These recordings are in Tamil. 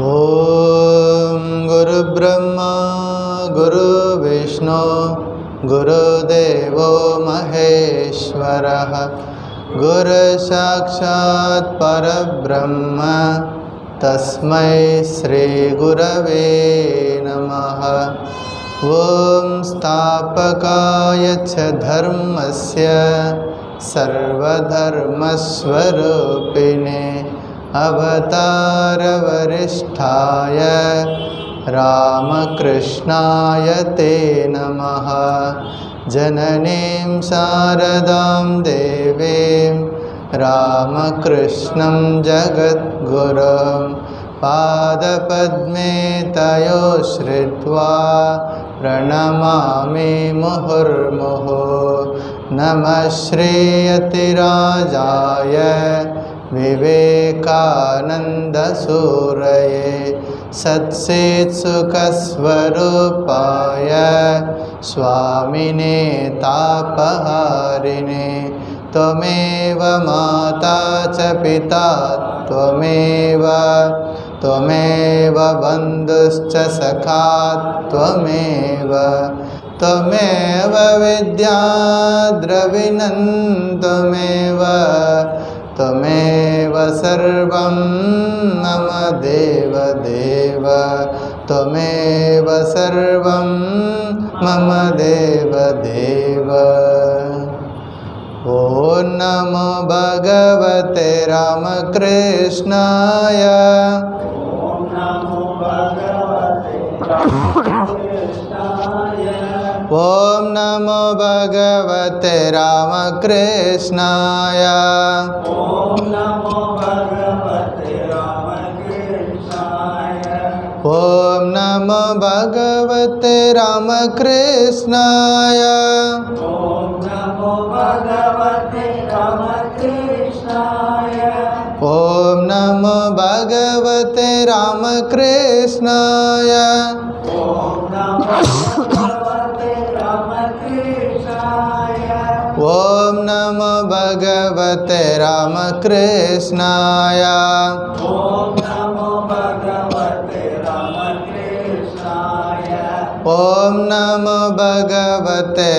ओम गुरुब्रह्मा गुरुविष्णु गुरुदेवो महेश्वरः गुरुसाक्षात् परब्रह्म तस्मै श्रीगुरवे नमः। ओम स्थापकाय च धर्मस्य सर्वधर्मस्वरूपिणे अवतारवरिष्ठाय रामकृष्णाय ते नमः। जननीं शारदां देवीं रामकृष्णं जगद्गुरुं पादपद्मे तयो श्रित्वा प्रणमामि मुहुर्मुहुः। नमः श्रीयतिराजाय विवेकानन्दसूरये सच्चित्सुखस्वरूपाय स्वामिने तापहारिणे। त्वमेव माता च पिता त्वमेव बन्धुश्च सखा त्वमेव विद्या द्रविणं त्वमेव सर्वं मम देवदेव त्वमेव सर्वं मम देवदेव। ॐ नमो भगवते रामकृष्णाय। ॐ नमो भगवते रामकृष्णाय। ॐ नमो भगवते रामकृष्णाय। ॐ नमो भगवते रामकृष्णाय। ॐ नमो भगवते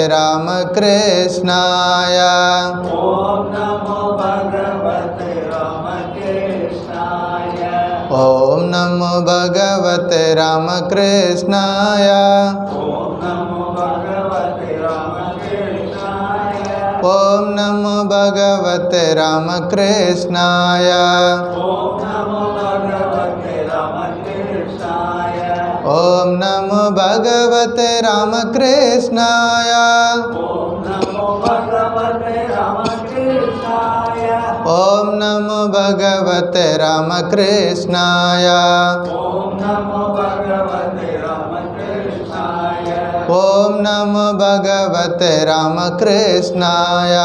रामकृष्णाय। ॐ नमो भगवते रामकृष्णाय। ॐ नमो भगवते रामकृष्णाय। ॐ नमो भगवते रामकृष्णाय। ॐ नमो भगवते रामकृष्णाय। ॐ नमो भगवते रामकृष्णाय। ॐ नमो भगवते रामकृष्णाय।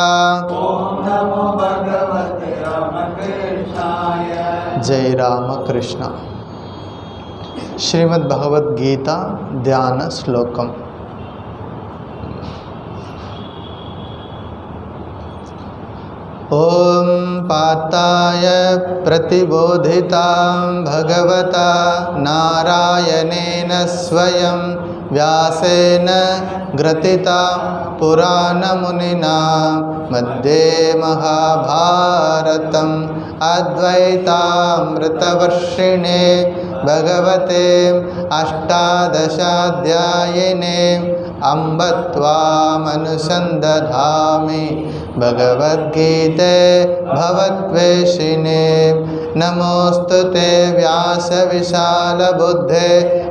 जय रामकृष्ण। श्रीमद्भगवद गीता ध्यान श्लोकम। ॐ पार्थाय प्रतिबोधितां भगवता नारायणेन स्वयं व्यासेन ग्रथितां पुराणमुनिना मध्ये महाभारतम् अद्वैतामृतवर्षिणे भगवते अष्टादशाध्यायिने अम्ब त्वामनुसन्दधामि भगवद्गीते भवद्वेषिणे। नमोऽस्तु ते व्यासविशालबुद्धे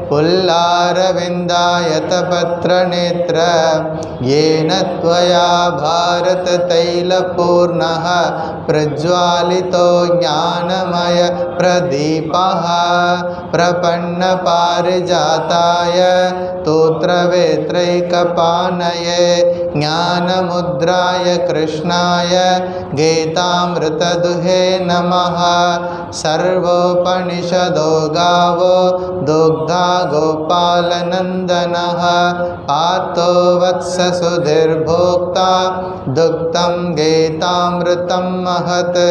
पुल्लारविन्दायतपत्रनेत्र येन त्वया भारततैलपूर्णः प्रज्वालितो ज्ञानमय प्रदीपः प्रपन्नपारिजाताय स्तोत्रवेत्रैकपाणये ज्ञानमुद्राय कृष्णाय गीतामृतदुहे नमः। सर्वोपनिषदो गावो दुग्धा गोपालनन्दनः पार्थो वत्ससुधीर्भोक्ता दुग्धं गीतामृतं महत्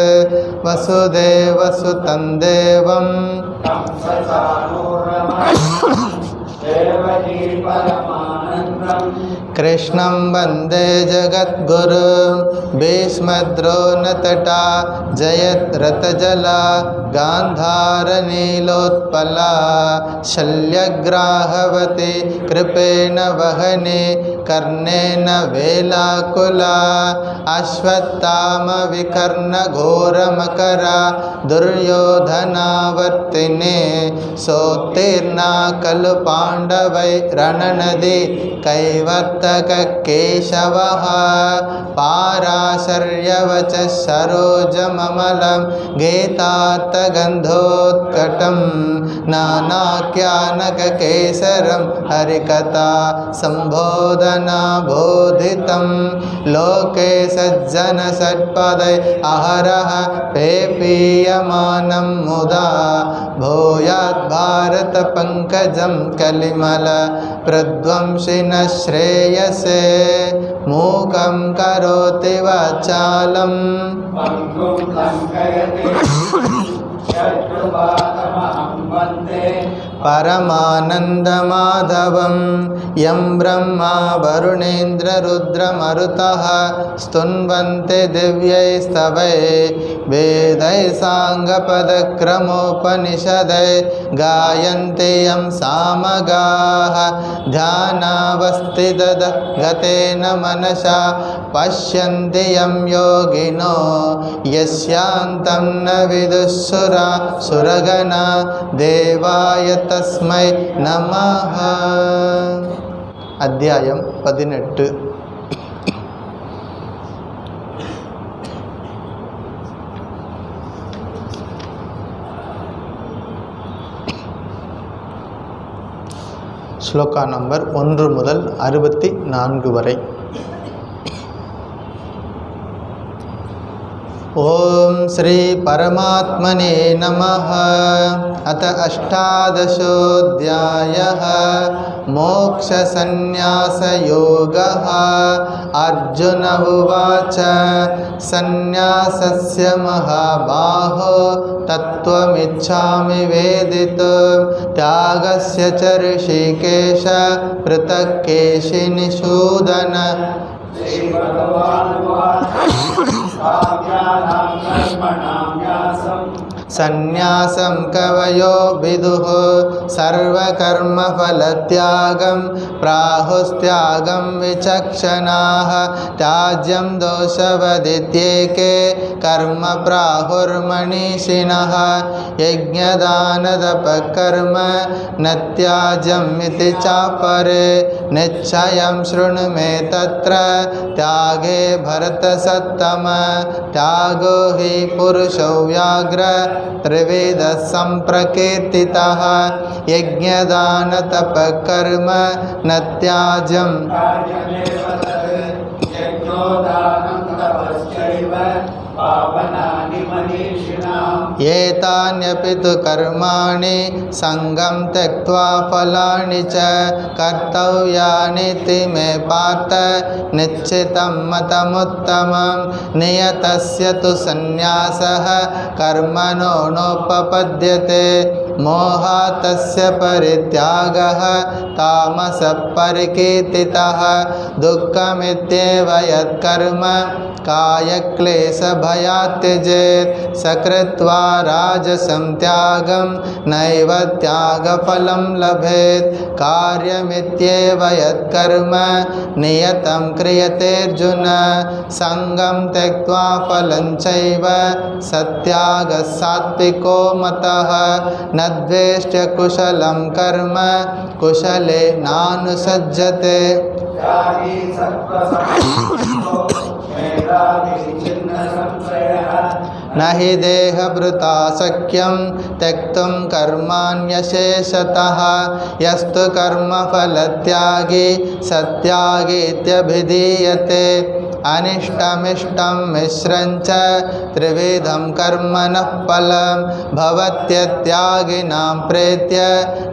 वसुदेवसुतं देवं कृष्णं वन्दे जगद्गुरु भीष्मद्रोणतटा जयद्रथजला गान्धारनीलोत्पला शल्यग्राहवती कृपेण वहने कर्णेन वेलाकुला अश्वत्थामविकर्णघोरमकरा दुर्योधनावर्तिने सोत्तीर्णा खलु पाण्डवै रणनदी कैवर्तककेशवः पाराशर्यवचः सरोजममलं गीतार्थगन्धोत्कटं नानाख्यानककेसरं हरिकथा सम्बोधनाबोधितं लोके सज्जनषट्पदै अहरः पेपीयमानं मुदा भूयाद्भारतपङ्कजं कलिमल प्रध्वंसिनः श्रेयसे मूकं करोति वाचालं परमानन्दमाधवं यं ब्रह्मा वरुणेन्द्ररुद्रमरुतः स्तुन्वन्ते दिव्यैस्तवैः वेदैः साङ्गपदक्रमोपनिषदैः गायन्ते यं सामगाः ध्यानावस्थितगतेन मनसा पश्यन्ति यं योगिनो यस्यान्तं न विदुःसुरा सुरगणा देवाय तस्मै नमः अध्यायं 18 श्लोका नंबर 1 முதல் 64 वரை ओम श्री परमात्मने नमः। अथ अष्टादशोऽध्यायः मोक्षसंन्यासयोगः। अर्जुन उवाच संन्यासस्य महाबाहो तत्त्वमिच्छामि वेदितुं त्यागस्य च ऋषिकेश पृथक् केशिनिषूदन। संन्यासं कवयो विदुः सर्वकर्मफलत्यागं प्राहुस्त्यागं विचक्षणाः त्याज्यं दोषवदित्येके कर्म प्राहुर्मनीषिणः यज्ञदानतपःकर्म न त्याज्यम् इति चापरे निश्चयं शृणु मे तत्र त्यागे भरतसत्तम त्यागो हि पुरुषो व्याघ्र त्रिविधः सम्प्रकीर्तितः यज्ञदानतपःकर्म न त्याज्यम् एतान्यपि तु कर्माणि सङ्गं त्यक्त्वा फलानि च कर्तव्यानीति मे पार्थ निश्चितं मतमुत्तमं नियतस्य तु संन्यासः कर्मणो नोपपद्यते मोहात् तस्य परित्यागः तामसः परिकीर्तितः दुःखमित्येव यत्कर्म कायक्लेशभयात् त्यजेत् सकृत्वा राजसं त्यागं नैव त्यागफलं लभेत् कार्यमित्येव यत्कर्म नियतं क्रियते अर्जुन सङ्गं त्यक्त्वा फलं चैव सत्यागः सात्विको मतः न द्वेष्ट्य कुशलं कर्म कुशले नानुसज्जते न हि देहभृता शक्यं त्यक्तुं कर्माण्यशेषतः यस्तु कर्मफलत्यागी सत्यागीत्यभिधीयते अनिष्टमिष्टं मिश्रञ्च त्रिविधं कर्मणः फलं भवत्यत्यागिनां प्रेत्य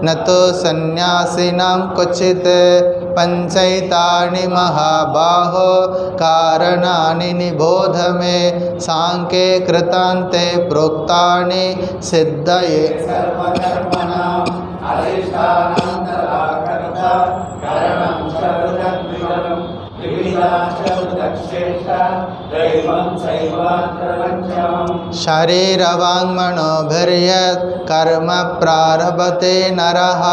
न तु सन्न्यासिनां क्वचित् पंचैतानि महाबाहो कारणानि निबोध मे सांख्ये कृतान्ते प्रोक्तानि सिद्धये सर्वकर्मणाम् अधिष्ठानं तथा कर्ता कारणं सर्वतद्विदं शरीरवाङ्मनोभिर्यत् कर्म प्रारभते नरः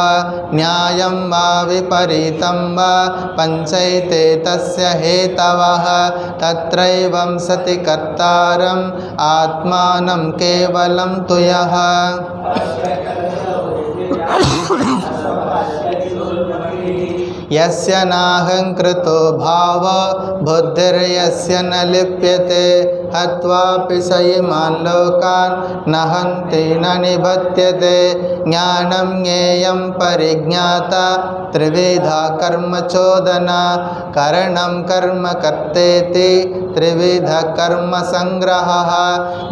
न्यायं वा विपरीतं वा पञ्चैते तस्य हेतवः तत्रैवं सति कर्तारम् आत्मानं केवलं तु यः यस्य नाहङ्कृतो भाव बुद्धिर्यस्य न लिप्यते हत्वापि स इमान् लोकान् न हन्ति न निबध्यते ज्ञानं ज्ञेयं परिज्ञाता त्रिविधा कर्मचोदना करणं कर्म कर्तेति त्रिविधः कर्म संग्रहः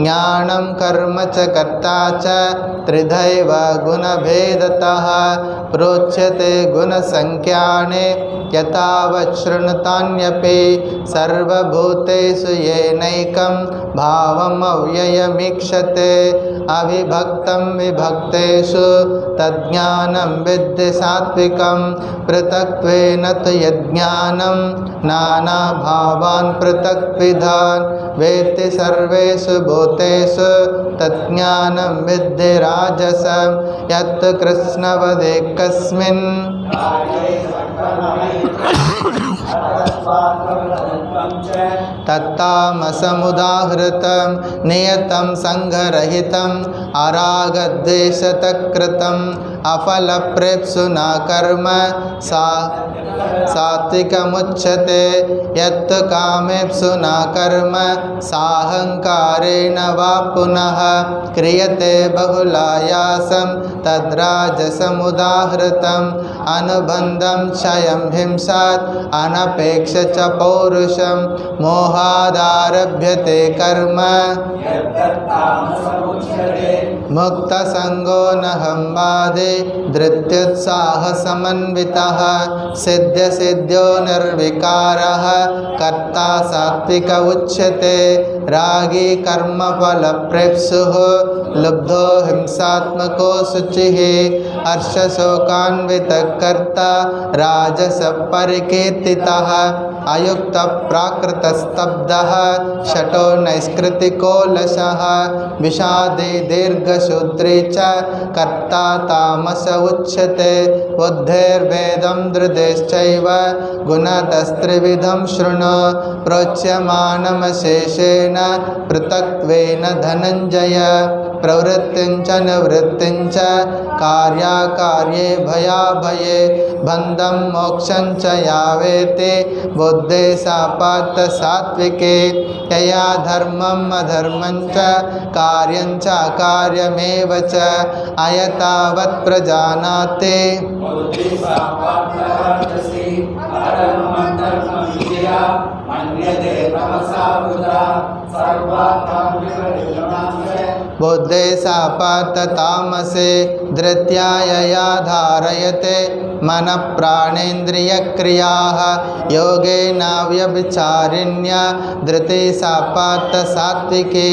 ज्ञानं कर्म च कर्ता च त्रिधैव गुणभेदतः प्रोच्यते गुणसंख्याने यतावत् शृणुतान्यपि सर्वभूतेषु येनैकं भावम् अव्ययमीक्षते अविभक्तं विभक्तेषु तज्ज्ञानं विद्धि सात्विकं पृथक्त्वेन तु यज्ञानं नानाभावान् पृथक्विधान् वेत्ति सर्वेषु भूतेषु तज्ज्ञानं विद्धि राजसं यत् कृष्णवदेकस्मिन् तत्तामसमुदाहृतं नियतं संघरहितं अरागद्वेषतकृतं अफलप्रेप्सुना कर्म सात्विकमुच्यते यत् कामेप्सुना कर्म साहंकारेण वा पुनः क्रियते बहुलायासं तद्राजसमुदाहृतम् अनुबन्धं क्षयं हिंसात् अनपेक्ष च पौरुषं मोहादारभ्यते कर्म मुक्तसंगो नहंवादे धृत्युत्साहसमन्वितः सिद्ध्यसिद्ध्यो निर्विकारः कर्ता सात्विक उच्यते रागी कर्मफलप्रेप्सुः लुब्धो हिंसात्मको शुचिः हर्षशोकान्वितः कर्ता राजसपरिकीर्तितः अयुक्तप्राकृतस्तब्धः शठो नैष्कृतिको लशः विषादे दीर्घशूद्रे च कर्ता तामस उच्यते बुद्धेर्वेदं धृतेश्चैव गुणतस्त्रिविधं शृणु प्रोच्यमानमशेषेण पृथक्त्वेन धनञ्जय प्रवृत्तिं च निवृत्तिं च कार्याकार्ये भयाभये बन्धं मोक्षं च यावेति बुद्धे सापात सात्विके यया धर्मम् अधर्मं च कार्यं च अकार्यमेव च अयतावत् प्रजानाति बुद्धे सापात तामसे धृत्यायया धारयते मन प्राणेन्द्रियक्रियाः योगेनाव्यभिचारिण्या धृते सापात सात्विके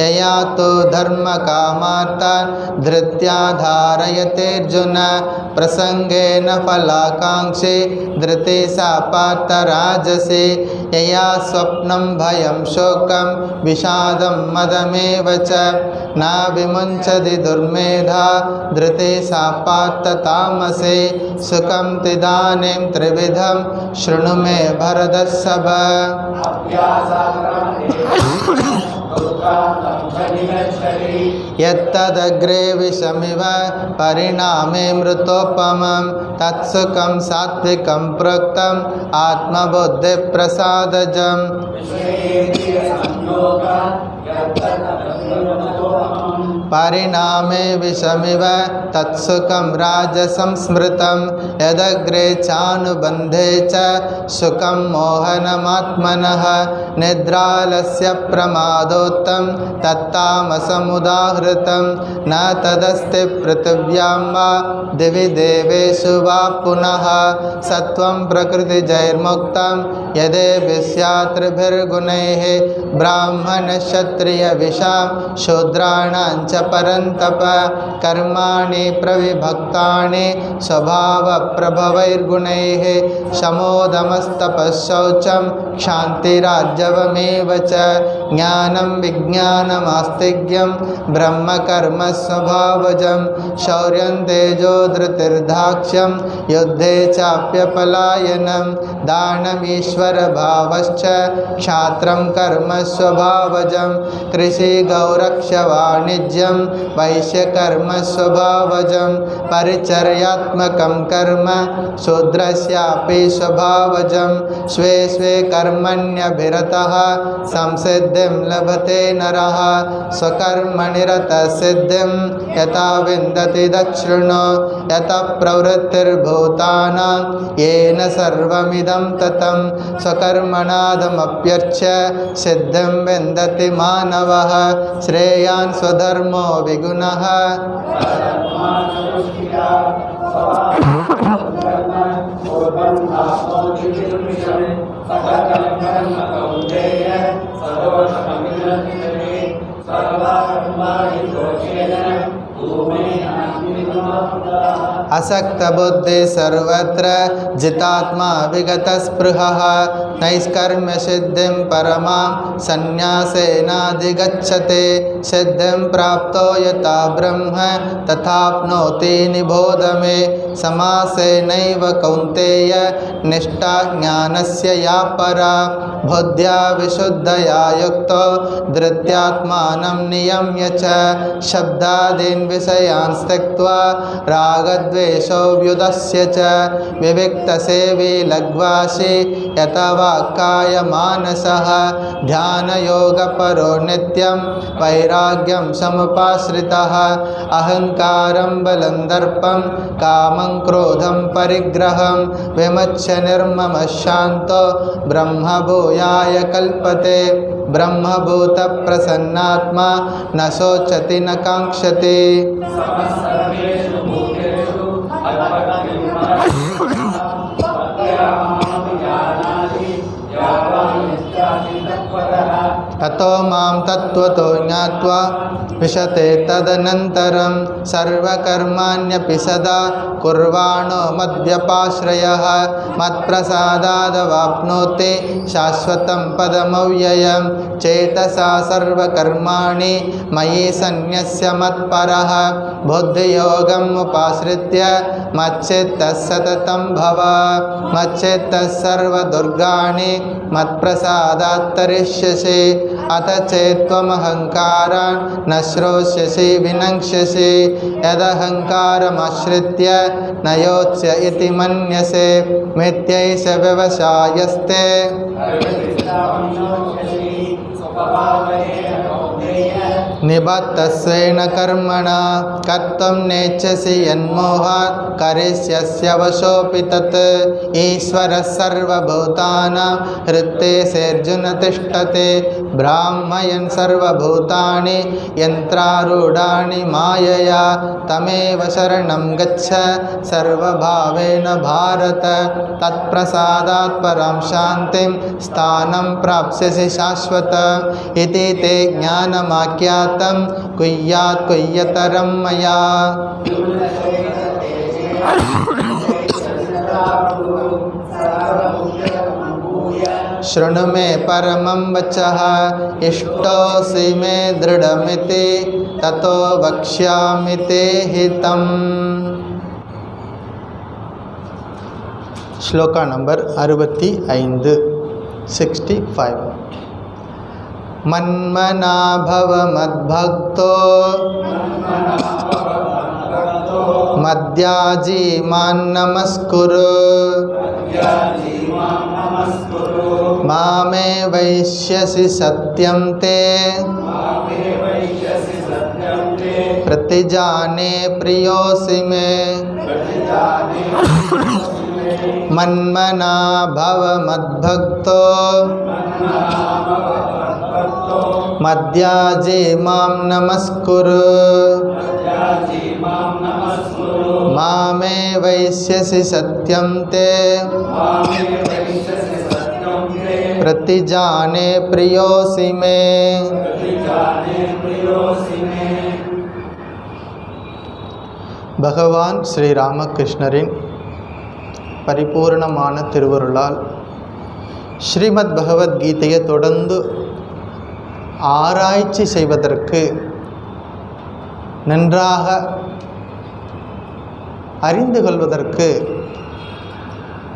यया तो धर्मकामार्थान् धृत्या धारयतेऽर्जुन प्रसंगेन फलाकांक्षे धृते सापात राजसे यया स्वप्नं भयं शोकं विषादं मदमेव च न विमुञ्चति दुर्मेधा धृते सापात तामसे सुखं तिदानीं त्रिविधं शृणु मे भरतर्षभ यत्तदग्रे विषमिव परिणामे मृतोपमं तत्सुखं सात्विकं प्रोक्तम् आत्मबुद्धिप्रसादजम् परिणामे विषमिव तत्सुखं राजसं स्मृतं यदग्रे चानुबन्धे च सुखं मोहनमात्मनः निद्रालस्य प्रमादोत्तं तत्तामसमुदाहृतं न तदस्ति पृथिव्यां वा दिवि देवेषु वा पुनः सत्वं प्रकृतिजैर्मुक्तं यदेभिस्यात्रिभिर्गुणैः ब्राह्मणक्षत्रियविषां शूद्राणां च परन्तप कर्माणि प्रविभक्तानि स्वभावप्रभवैर्गुणैः शमोदमस्तपःशौचं क्षान्तिरार्जवमेव च ज्ञानं विज्ञानमास्तिक्यं ब्रह्मकर्मस्वभावजं शौर्यं तेजो धृतिर्दाक्ष्यं युद्धे चाप्यपलायनं दानमीश्वरभावश्च क्षात्रं कर्मस्वभावजं कृषिगौरक्षवाणिज्यं वैश्यकर्मस्वभावजं परिचर्यात्मकं कर्म शूद्रस्यापि स्वभावजं स्वे स्वे कर्मण्यभिरतः संसिद्धिं लभते नरः स्वकर्मनिरतसिद्धिं यथा विन्दति दक्षिणो यतः प्रवृत्तिर्भूतानां येन सर्वमिदं ततं स्वकर्मणादमप्यर्च्य सिद्धिं विन्दति मानवः श्रेयान् स्वधर्मो विगुणः असक्तबुद्धि सर्वत्र जितात्मा विगतस्पृहः नैष्कर्म्यसिद्धिं परमां सन्न्यासेनाधिगच्छते सिद्धिं प्राप्तो यथा ब्रह्म तथाप्नोति निबोध मे समासेनैव कौन्तेय निष्ठा ज्ञानस्य या परा बुद्ध्या विशुद्धया युक्तो धृत्यात्मानं नियम्य च शब्दादीन् विषयान् त्यक्त्वा रागद्वेषो व्युदस्य च विविक्तसेवी लघ्वासी यतवाक्कायमानसः ध्यानयोगपरो नित्यं वैराग्यं समुपाश्रितः अहङ्कारं बलं दर्पं कामं क्रोधं परिग्रहं विमुच्य निर्ममः शान्तो ब्रह्मभूयाय कल्पते ब्रह्मभूतप्रसन्नात्मा न शोचति न काङ्क्षति ततो मां तत्त्वतो ज्ञात्वा विशते तदनन्तरं सर्वकर्माण्यपि सदा कुर्वाणो मद्व्यपाश्रयः मत्प्रसादादवाप्नोति शाश्वतं पदमव्ययं चेतसा सर्वकर्माणि मयि सन्न्यस्य मत्परः बुद्धियोगम् उपाश्रित्य मच्चित्तः सततं भव मच्चित्तः सर्वदुर्गाणि मत्प्रसादात् तरिष्यसि अथ चेत्त्वमहङ्कारान् न श्रोष्यसि विनङ्क्ष्यसि यदहङ्कारमाश्रित्य न योत्स्य इति मन्यसे मिथ्यैष व्यवसायस्ते निबद्धस्वेन कर्मणा कर्तुं नेच्छसि यन्मोहात् करिष्यस्य वशोऽपि तत् ईश्वरः सर्वभूतानां हृत्तेऽर्जुन तिष्ठते ब्राह्मयन् सर्वभूतानि यन्त्रारूढानि मायया तमेव शरणं गच्छ सर्वभावेन भारत तत्प्रसादात् परां शान्तिं स्थानं प्राप्स्यसि शाश्वत इति ते ज्ञानमाख्यातं गुह्यात् गुह्यतरं मया शृणु मे परमं वचः इष्टोऽसि मे दृढमिति ततो वक्ष्यामि ते हितम्। श्लोक नंबर 65 65 मन्मना भव मद्भक्तो मद्याजी मां नमस्कुरु मामे वैष्यसि सत्यं ते प्रतिजाने प्रियोऽसि मे मन्मना भव मद्भक्तो मद्याजी मां नमस्कुरु मामे वैश्यसि सत्यं ते प्रतिजाने प्रियोऽसि मे। பகவான் ஸ்ரீ ராமகிருஷ்ணரின் பரிபூர்ணமான திருவருளால் ஸ்ரீமத் பகவத்கீதையை தொடர்ந்து ஆராய்ச்சி செய்வதற்கு, நன்றாக அறிந்து கொள்வதற்கு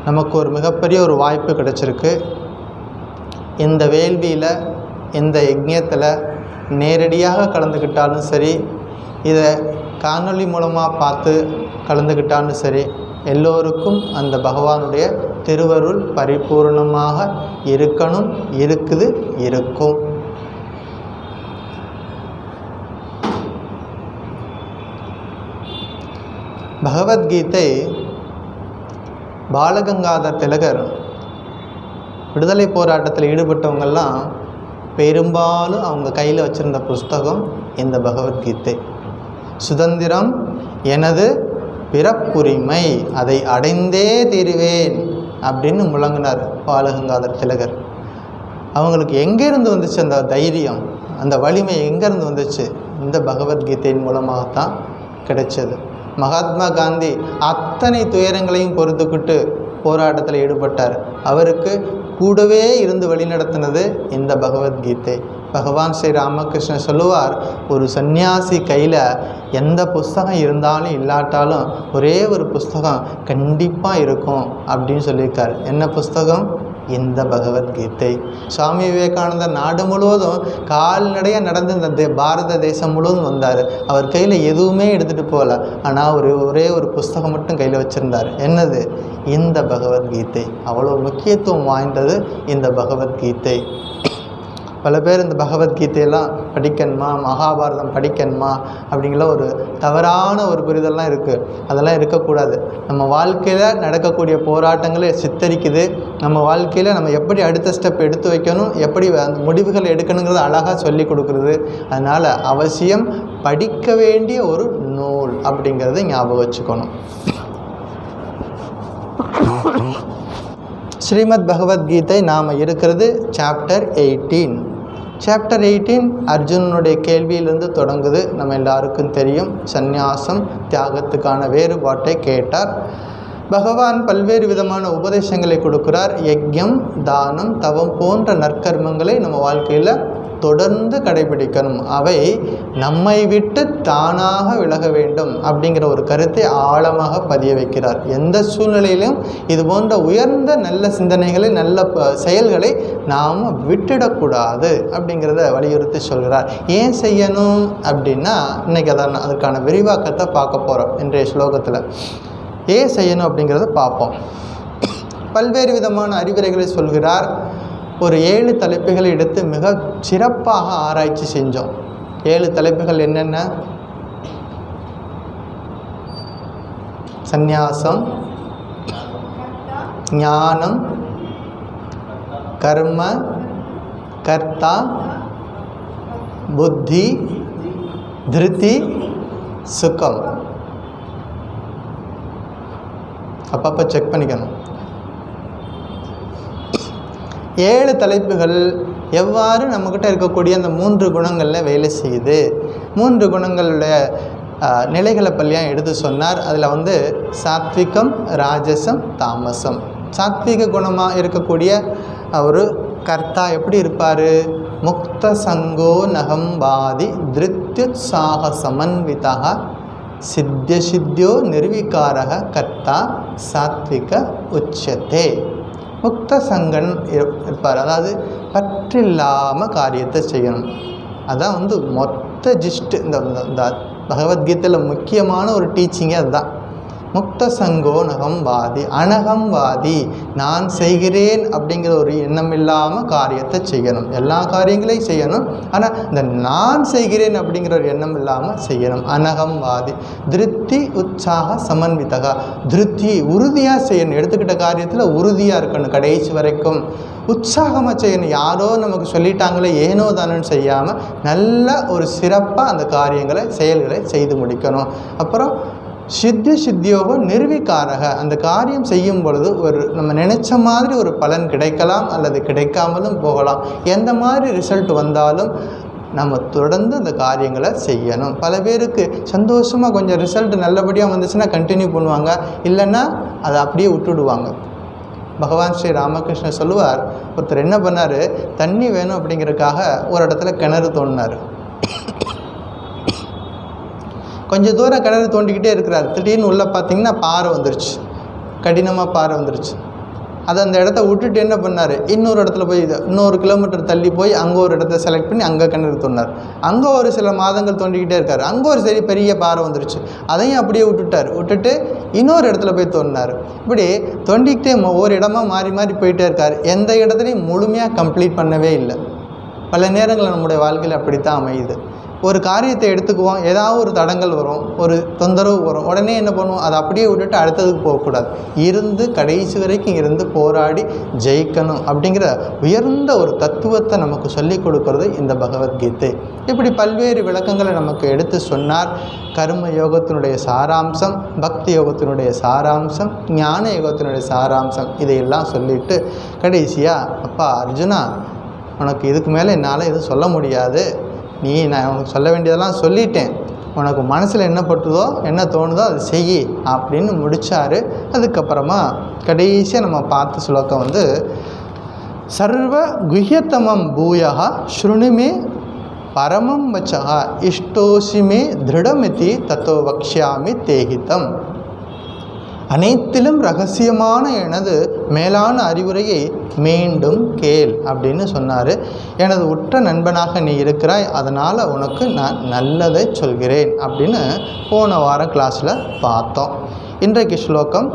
நமக்கு ஒரு மிகப்பெரிய ஒரு வாய்ப்பு கிடைச்சிருக்கு. இந்த வேள்வியில், இந்த யஜ்ஞத்தில் நேரடியாக கலந்துக்கிட்டாலும் சரி, இதை காணொளி மூலமாக பார்த்து கலந்துக்கிட்டாலும் சரி, எல்லோருக்கும் அந்த பகவானுடைய திருவருள் பரிபூர்ணமாக இருக்கணும், இருக்குது, இருக்கும். பகவத்கீதை பாலகங்காதர் திலகர் விடுதலை போராட்டத்தில் ஈடுபட்டவங்கெல்லாம் பெரும்பாலும் அவங்க கையில் வச்சுருந்த புஸ்தகம் இந்த பகவத்கீதை. சுதந்திரம் எனது பிறப்புரிமை, அதை அடைந்தே தீருவேன் அப்படின்னு முழங்கினார் பாலகங்காதர் திலகர். அவங்களுக்கு எங்கேருந்து வந்துச்சு அந்த தைரியம், அந்த வலிமை எங்கேருந்து வந்துச்சு? இந்த பகவத்கீதையின் மூலமாகத்தான் கிடைச்சது. மகாத்மா காந்தி அத்தனை துயரங்களையும் பொறுத்துக்கிட்டு போராட்டத்தில் ஈடுபட்டார். அவருக்கு கூடவே இருந்து வழிநடத்தினது இந்த பகவத்கீதை. பகவான் ஸ்ரீ ராமகிருஷ்ணன் சொல்லுவார், ஒரு சந்நியாசி கையில் எந்த புஸ்தகம் இருந்தாலும் இல்லாட்டாலும் ஒரே ஒரு புஸ்தகம் கண்டிப்பாக இருக்கும் அப்படின்னு சொல்லியிருக்கார். என்ன புஸ்தகம்? இந்த பகவத்கீதை. சுவாமி விவேகானந்தர் நாடு முழுவதும் கால்நடையாக நடந்து இந்த பாரத தேசம் முழுவதும் வந்தார். அவர் கையில் எதுவுமே எடுத்துகிட்டு போகல, ஆனால் ஒரே ஒரு புஸ்தகம் மட்டும் கையில் வச்சுருந்தார். என்னது? இந்த பகவத்கீதை. அவ்வளோ முக்கியத்துவம் வாய்ந்தது இந்த பகவத்கீதை. பல பேர் இந்த பகவத்கீதையெல்லாம் படிக்கணுமா, மகாபாரதம் படிக்கணுமா அப்படிங்கிற ஒரு தவறான ஒரு புரிதல்லாம் இருக்குது. அதெல்லாம் இருக்கக்கூடாது. நம்ம வாழ்க்கையில் நடக்கக்கூடிய போராட்டங்களை சித்தரிக்குது. நம்ம வாழ்க்கையில் நம்ம எப்படி அடுத்த ஸ்டெப் எடுத்து வைக்கணும், எப்படி அந்த முடிவுகள் எடுக்கணுங்கிறத அழகாக சொல்லி கொடுக்குறது. அதனால் அவசியம் படிக்க வேண்டிய ஒரு நூல் அப்படிங்கிறத ஞாபகம் வச்சுக்கணும். ஸ்ரீமத் பகவத்கீதை நாம் இருக்கிறது சாப்டர் 18. சாப்டர் 18 அர்ஜுனனுடைய கேள்வியிலிருந்து தொடங்குது. நம்ம எல்லாருக்கும் தெரியும். சந்நியாசம், தியாகத்துக்கான வேறுபாட்டை கேட்டார். பகவான் பல்வேறு விதமான உபதேசங்களை கொடுக்கிறார். யஜ்யம், தானம், தவம் போன்ற நற்கர்மங்களை நம்ம வாழ்க்கையில் தொடர்ந்து கடைபிடிக்கணும். அவை நம்மை விட்டு தானாக விலக வேண்டும் அப்படிங்கிற ஒரு கருத்தை ஆழமாக பதிய வைக்கிறார். எந்த சூழ்நிலையிலும் இது போன்ற உயர்ந்த நல்ல சிந்தனைகளை, நல்ல செயல்களை நாம் விட்டுடக்கூடாது அப்படிங்கிறத வலியுறுத்தி சொல்கிறார். ஏன் செய்யணும் அப்படின்னா, இன்றைக்கி அதற்கான விரிவாக்கத்தை பார்க்க போகிறோம் இன்றைய ஸ்லோகத்தில். ஏன் செய்யணும் அப்படிங்கிறத பார்ப்போம். பல்வேறு விதமான அறிவுரைகளை சொல்கிறார். ஒரு 7 தலைப்புகளை எடுத்து மிக சிறப்பாக ஆராய்ச்சி செஞ்சோம். 7 தலைப்புகள் என்னென்ன? சந்நியாசம், ஞானம், கர்ம, கர்த்தா, புத்தி, திருதி, சுகம். அப்பப்போ செக் பண்ணிக்கணும். 7 தலைப்புகள் எவ்வாறு நம்மக்கிட்ட இருக்கக்கூடிய அந்த 3 குணங்களில் வேலை செய்யுது, 3 குணங்களுடைய நிலைகளை பற்றியாக எடுத்து சொன்னார். அதில் சாத்விகம், ராஜசம், தாமசம். சாத்விக குணமாக இருக்கக்கூடிய ஒரு கர்த்தா எப்படி இருப்பார்? முக்த சங்கோ நகம்பாதி திருத்யுத்சாக சமன்விதா சித்தியோ நிர்விகாரக கர்த்தா சாத்விக உச்சத்தே. முக்த சங்கன் இருப்பார். அதாவது பற்றில்லாமல் காரியத்தை செய்யணும். அதான் மொத்த ஜிஸ்ட்டு இந்த பகவத்கீதையில் முக்கியமான ஒரு டீச்சிங்கே அதுதான். முக்த சங்கோ நகம்வாதி, அனகம்வாதி, நான் செய்கிறேன் அப்படிங்கிற ஒரு எண்ணம் இல்லாமல் காரியத்தை செய்யணும். எல்லா காரியங்களையும் செய்யணும், ஆனால் இந்த நான் செய்கிறேன் அப்படிங்கிற ஒரு எண்ணம் இல்லாமல் செய்யணும். அனகம்வாதி. திருப்தி உற்சாக சமன்விதகா, திருப்தி உறுதியாக செய்யணும், எடுத்துக்கிட்ட காரியத்தில் உறுதியாக இருக்கணும் கடைசி வரைக்கும். உற்சாகமாக செய்யணும், யாரோ நமக்கு சொல்லிட்டாங்களே ஏனோ தானோன்னு செய்யாமல் நல்ல ஒரு சிறப்பாக அந்த காரியங்களை செயல்களை செய்து முடிக்கணும். அப்புறம் சித்தியோகம் நிர்விகாரக, அந்த காரியம் செய்யும் பொழுது ஒரு நம்ம நினச்ச மாதிரி ஒரு பலன் கிடைக்கலாம் அல்லது கிடைக்காமலும் போகலாம். எந்த மாதிரி ரிசல்ட் வந்தாலும் நம்ம தொடர்ந்து அந்த காரியங்களை செய்யணும். பல பேருக்கு சந்தோஷமாக கொஞ்சம் ரிசல்ட் நல்லபடியாக வந்துச்சுன்னா கண்டினியூ பண்ணுவாங்க, இல்லைன்னா அதை அப்படியே விட்டுடுவாங்க. பகவான் ஸ்ரீ ராமகிருஷ்ணர் சொல்லுவார், ஒருத்தர் என்ன பண்ணார், தண்ணி வேணும் அப்படிங்கிறதுக்காக ஒரு இடத்துல கிணறு தோண்டினார். கொஞ்சம் தூரம் கிணறு தோண்டிக்கிட்டே இருக்கிறார். திடீர்னு உள்ளே பார்த்தீங்கன்னா பாறை வந்துருச்சு, கடினமாக பாறை வந்துருச்சு. அதை அந்த இடத்த விட்டுட்டு என்ன பண்ணார், இன்னொரு இடத்துல போய் இன்னொரு கிலோமீட்டர் தள்ளி போய் அங்கே ஒரு இடத்த செலக்ட் பண்ணி அங்கே கிணறு தோண்டினார். அங்கே ஒரு சில மாதங்கள் தோண்டிக்கிட்டே இருக்கார். அங்கே ஒரு சரி பெரிய பாறை வந்துருச்சு, அதையும் அப்படியே விட்டுட்டு இன்னொரு இடத்துல போய் தோண்டினார். இப்படி தோண்டிக்கிட்டே ஒவ்வொரு இடமா மாறி மாறி போயிட்டே இருக்கார். எந்த இடத்துலையும் முழுமையாக கம்ப்ளீட் பண்ணவே இல்லை. பல நேரங்களில் நம்முடைய வாழ்க்கையில் அப்படித்தான் அமையுது. ஒரு காரியத்தை எடுத்துக்குவோம், ஏதாவது ஒரு தடங்கள் வரும், ஒரு தொந்தரவு வரும், உடனே என்ன பண்ணுவோம், அதை அப்படியே விட்டுட்டு அடுத்ததுக்கு போகக்கூடாது. இருந்து கடைசி வரைக்கும் இருந்து போராடி ஜெயிக்கணும் அப்படிங்கிற உயர்ந்த ஒரு தத்துவத்தை நமக்கு சொல்லிக் கொடுக்கறது இந்த பகவத்கீதை. இப்படி பல்வேறு விளக்கங்களை நமக்கு எடுத்து சொன்னார். கர்ம யோகத்தினுடைய சாராம்சம், பக்தி யோகத்தினுடைய சாராம்சம், ஞான யோகத்தினுடைய சாராம்சம், இதையெல்லாம் சொல்லிட்டு கடைசியாக, அப்பா அர்ஜுனா, உனக்கு இதுக்கு மேலே என்னால் எதுவும் சொல்ல முடியாது, நான் உனக்கு சொல்ல வேண்டியதெல்லாம் சொல்லிட்டேன், உனக்கு மனசில் என்ன பட்டுதோ என்ன தோணுதோ அது செய் அப்படின்னு முடித்தார். அதுக்கப்புறமா கடைசியாக நம்ம பார்த்த ஸ்லோகம் சர்வ குஹ்யத்தமம் பூயா ஸ்ருணுமே பரமம் வச்சா இஷ்டோசிமே திருடமிதி தத்தோ வக்ஷ்யாமி தேகிதம். அனைத்திலும் ரகசியமான எனது மேலான அறிவுரையை மீண்டும் கேள் அப்படின்னு சொன்னார். எனது உற்ற நண்பனாக நீ இருக்கிறாய், அதனால் உனக்கு நான் நல்லதை சொல்கிறேன் அப்படின்னு போன வாரம் கிளாஸில் பார்த்தோம். இன்றைக்கு ஸ்லோகம்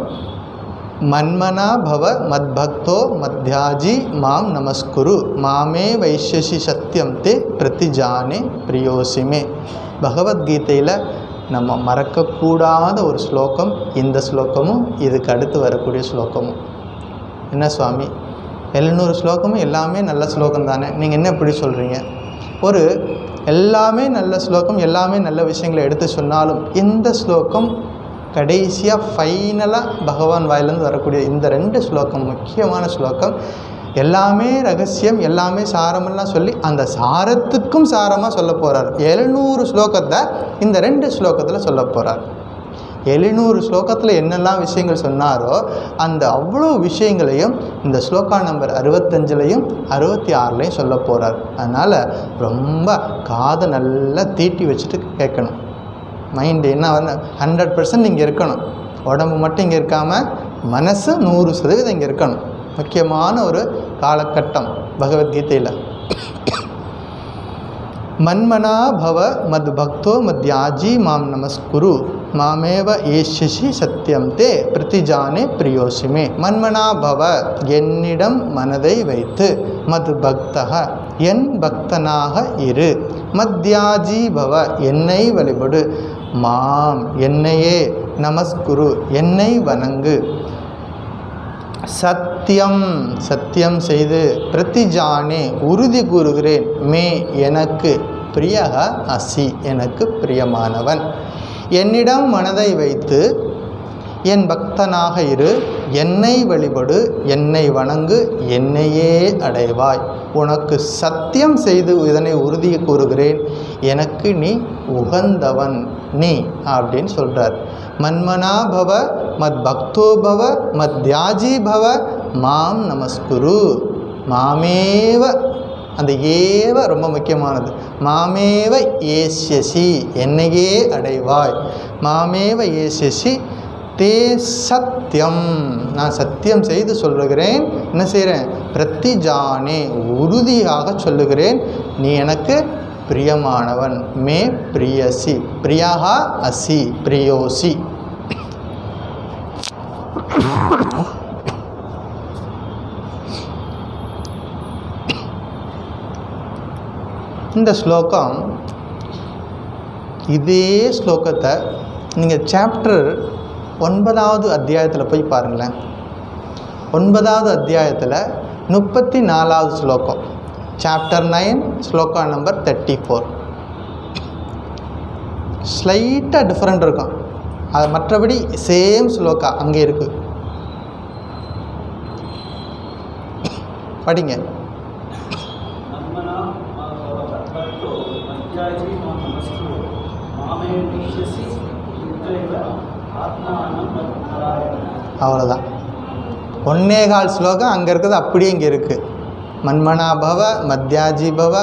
மன்மனா பவ மத்பக்தோ மத்யாஜி மாம் நமஸ்குரு மாமே வைஷ்யசி சத்தியம் தே பிரதிஜானே பிரியோசிமே. பகவத்கீதையில் நம்ம மறக்கக்கூடாத ஒரு ஸ்லோகம் இந்த ஸ்லோகமும் இதுக்கு அடுத்து வரக்கூடிய ஸ்லோகமும். என்ன சுவாமி, 700 ஸ்லோகமும் எல்லாமே நல்ல ஸ்லோகம் தானே, நீங்கள் என்ன இப்படி சொல்கிறீங்க? ஒரு எல்லாமே நல்ல ஸ்லோகம், எல்லாமே நல்ல விஷயங்களை எடுத்து சொன்னாலும் இந்த ஸ்லோகம் கடைசியாக ஃபைனலாக பகவான் வாயிலேருந்து வரக்கூடிய இந்த 2 ஸ்லோகம் முக்கியமான ஸ்லோகம். எல்லாமே ரகசியம், எல்லாமே சாரமெல்லாம் சொல்லி அந்த சாரத்துக்கும் சாரமாக சொல்ல போகிறார். 700 ஸ்லோகத்தை இந்த 2 ஸ்லோகத்தில் சொல்ல போகிறார். 700 ஸ்லோகத்தில் என்னெல்லாம் விஷயங்கள் சொன்னாரோ அந்த அவ்வளோ விஷயங்களையும் இந்த ஸ்லோகா நம்பர் 65லையும் 66லையும் சொல்ல போகிறார். அதனால் ரொம்ப காதை நல்லா தீட்டி வச்சுட்டு கேட்கணும். மைண்டு என்ன 100% இங்கே இருக்கணும், உடம்பு மட்டும் இங்கே இருக்காமல் மனசு 100% இங்கே இருக்கணும். முக்கியமான ஒரு காலகட்டம் பகவத்கீதையில். மன்மனா பவ மத் பக்தோ மத்யாஜி மாம் நமஸ்குரு மாமேவ ஏஷ்யசி சத்தியம் தே பிரதிஜானே பிரியோசிமே. மன்மனா பவ, என்னிடம் மனதை வைத்து, மத் பக்தக, என் பக்தனாக இரு, மத்யாஜி பவ, என்னை வழிபடு, மாம், என்னையே, நமஸ்குரு, என்னை வணங்கு, சத்தியம், சத்தியம் செய்து, பிரதிஜானே, உறுதி கூறுகிறேன், மே, எனக்கு, பிரியக அசி, எனக்கு பிரியமானவன், என்னிடம் மனதை வைத்து என் பக்தனாக இரு, என்னை வழிபடு, என்னை வணங்கு, என்னையே அடைவாய். உனக்கு சத்தியம் செய்து இதனை உறுதி கூறுகிறேன், எனக்கு நீ உகந்தவன் நீ அப்படின்னு சொல்கிறார். மன்மனா பவ மத் பக்தோ பவ மத்யாஜி பவ மாம் நமஸ்குரு. மாமேவ, அந்த ஏவ ரொம்ப முக்கியமானது. மாமேவ ஏஷ்யசி, என்னையே அடைவாய். மாமேவ ஏஷ்யசி தே சத்தியம், நான் சத்தியம் செய்து சொல்லுகிறேன். என்ன செய்கிறேன்? பிரதிஜானே, உறுதியாக சொல்லுகிறேன், நீ எனக்கு பிரியமானவன். மே பிரியசி, பிரியாகா அசி, பிரியோசி. இந்த ஸ்லோகம், இதே ஸ்லோகத்தை நீங்கள் சாப்டர் 9வது அத்தியாயத்தில் போய் பாருங்களேன். 9வது அத்தியாயத்தில் 34வது ஸ்லோகம், சாப்டர் 9 ஸ்லோகா நம்பர் 34. ஸ்லைட்டாக டிஃப்ரெண்ட் இருக்கும். அது மற்றபடி சேம் ஸ்லோகா அங்கே இருக்குது. படிங்க. அவ்வளோதான். 1.25 ஸ்லோகம் அங்கே இருக்குது, அப்படியே இங்கே இருக்குது. மன்மனா பவ மத்யாஜி பவ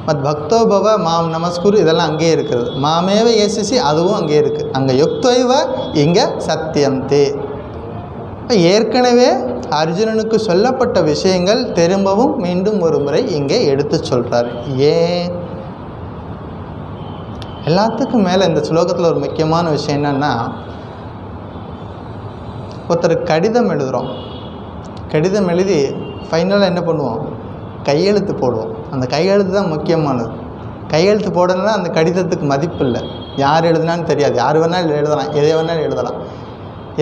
மத் பக்தோ பவ மாம் நமஸ்குரு, இதெல்லாம் அங்கேயே இருக்குது. மாமேவ ஏசிசி, அதுவும் அங்கே இருக்குது. அங்கே யுக்தைவ, இங்கே சத்தியம் தே. ஏற்கனவே அர்ஜுனனுக்கு சொல்லப்பட்ட விஷயங்கள் திரும்பவும் மீண்டும் ஒரு முறை இங்கே எடுத்து சொல்கிறார். ஏன்? எல்லாத்துக்கும் மேலே இந்த ஸ்லோகத்தில் ஒரு முக்கியமான விஷயம் என்னென்னா, ஒருத்தர் கடிதம் எழுதுகிறோம். கடிதம் எழுதி ஃபைனலாக என்ன பண்ணுவோம்? கையெழுத்து போடுவோம். அந்த கையெழுத்து தான் முக்கியமானது. கையெழுத்து போடலைன்னா அந்த கடிதத்துக்கு மதிப்பு இல்லை. யார் எழுதுனான்னு தெரியாது. யார் வேணாலும் எழுதலாம், எதை வேணாலும் எழுதலாம்.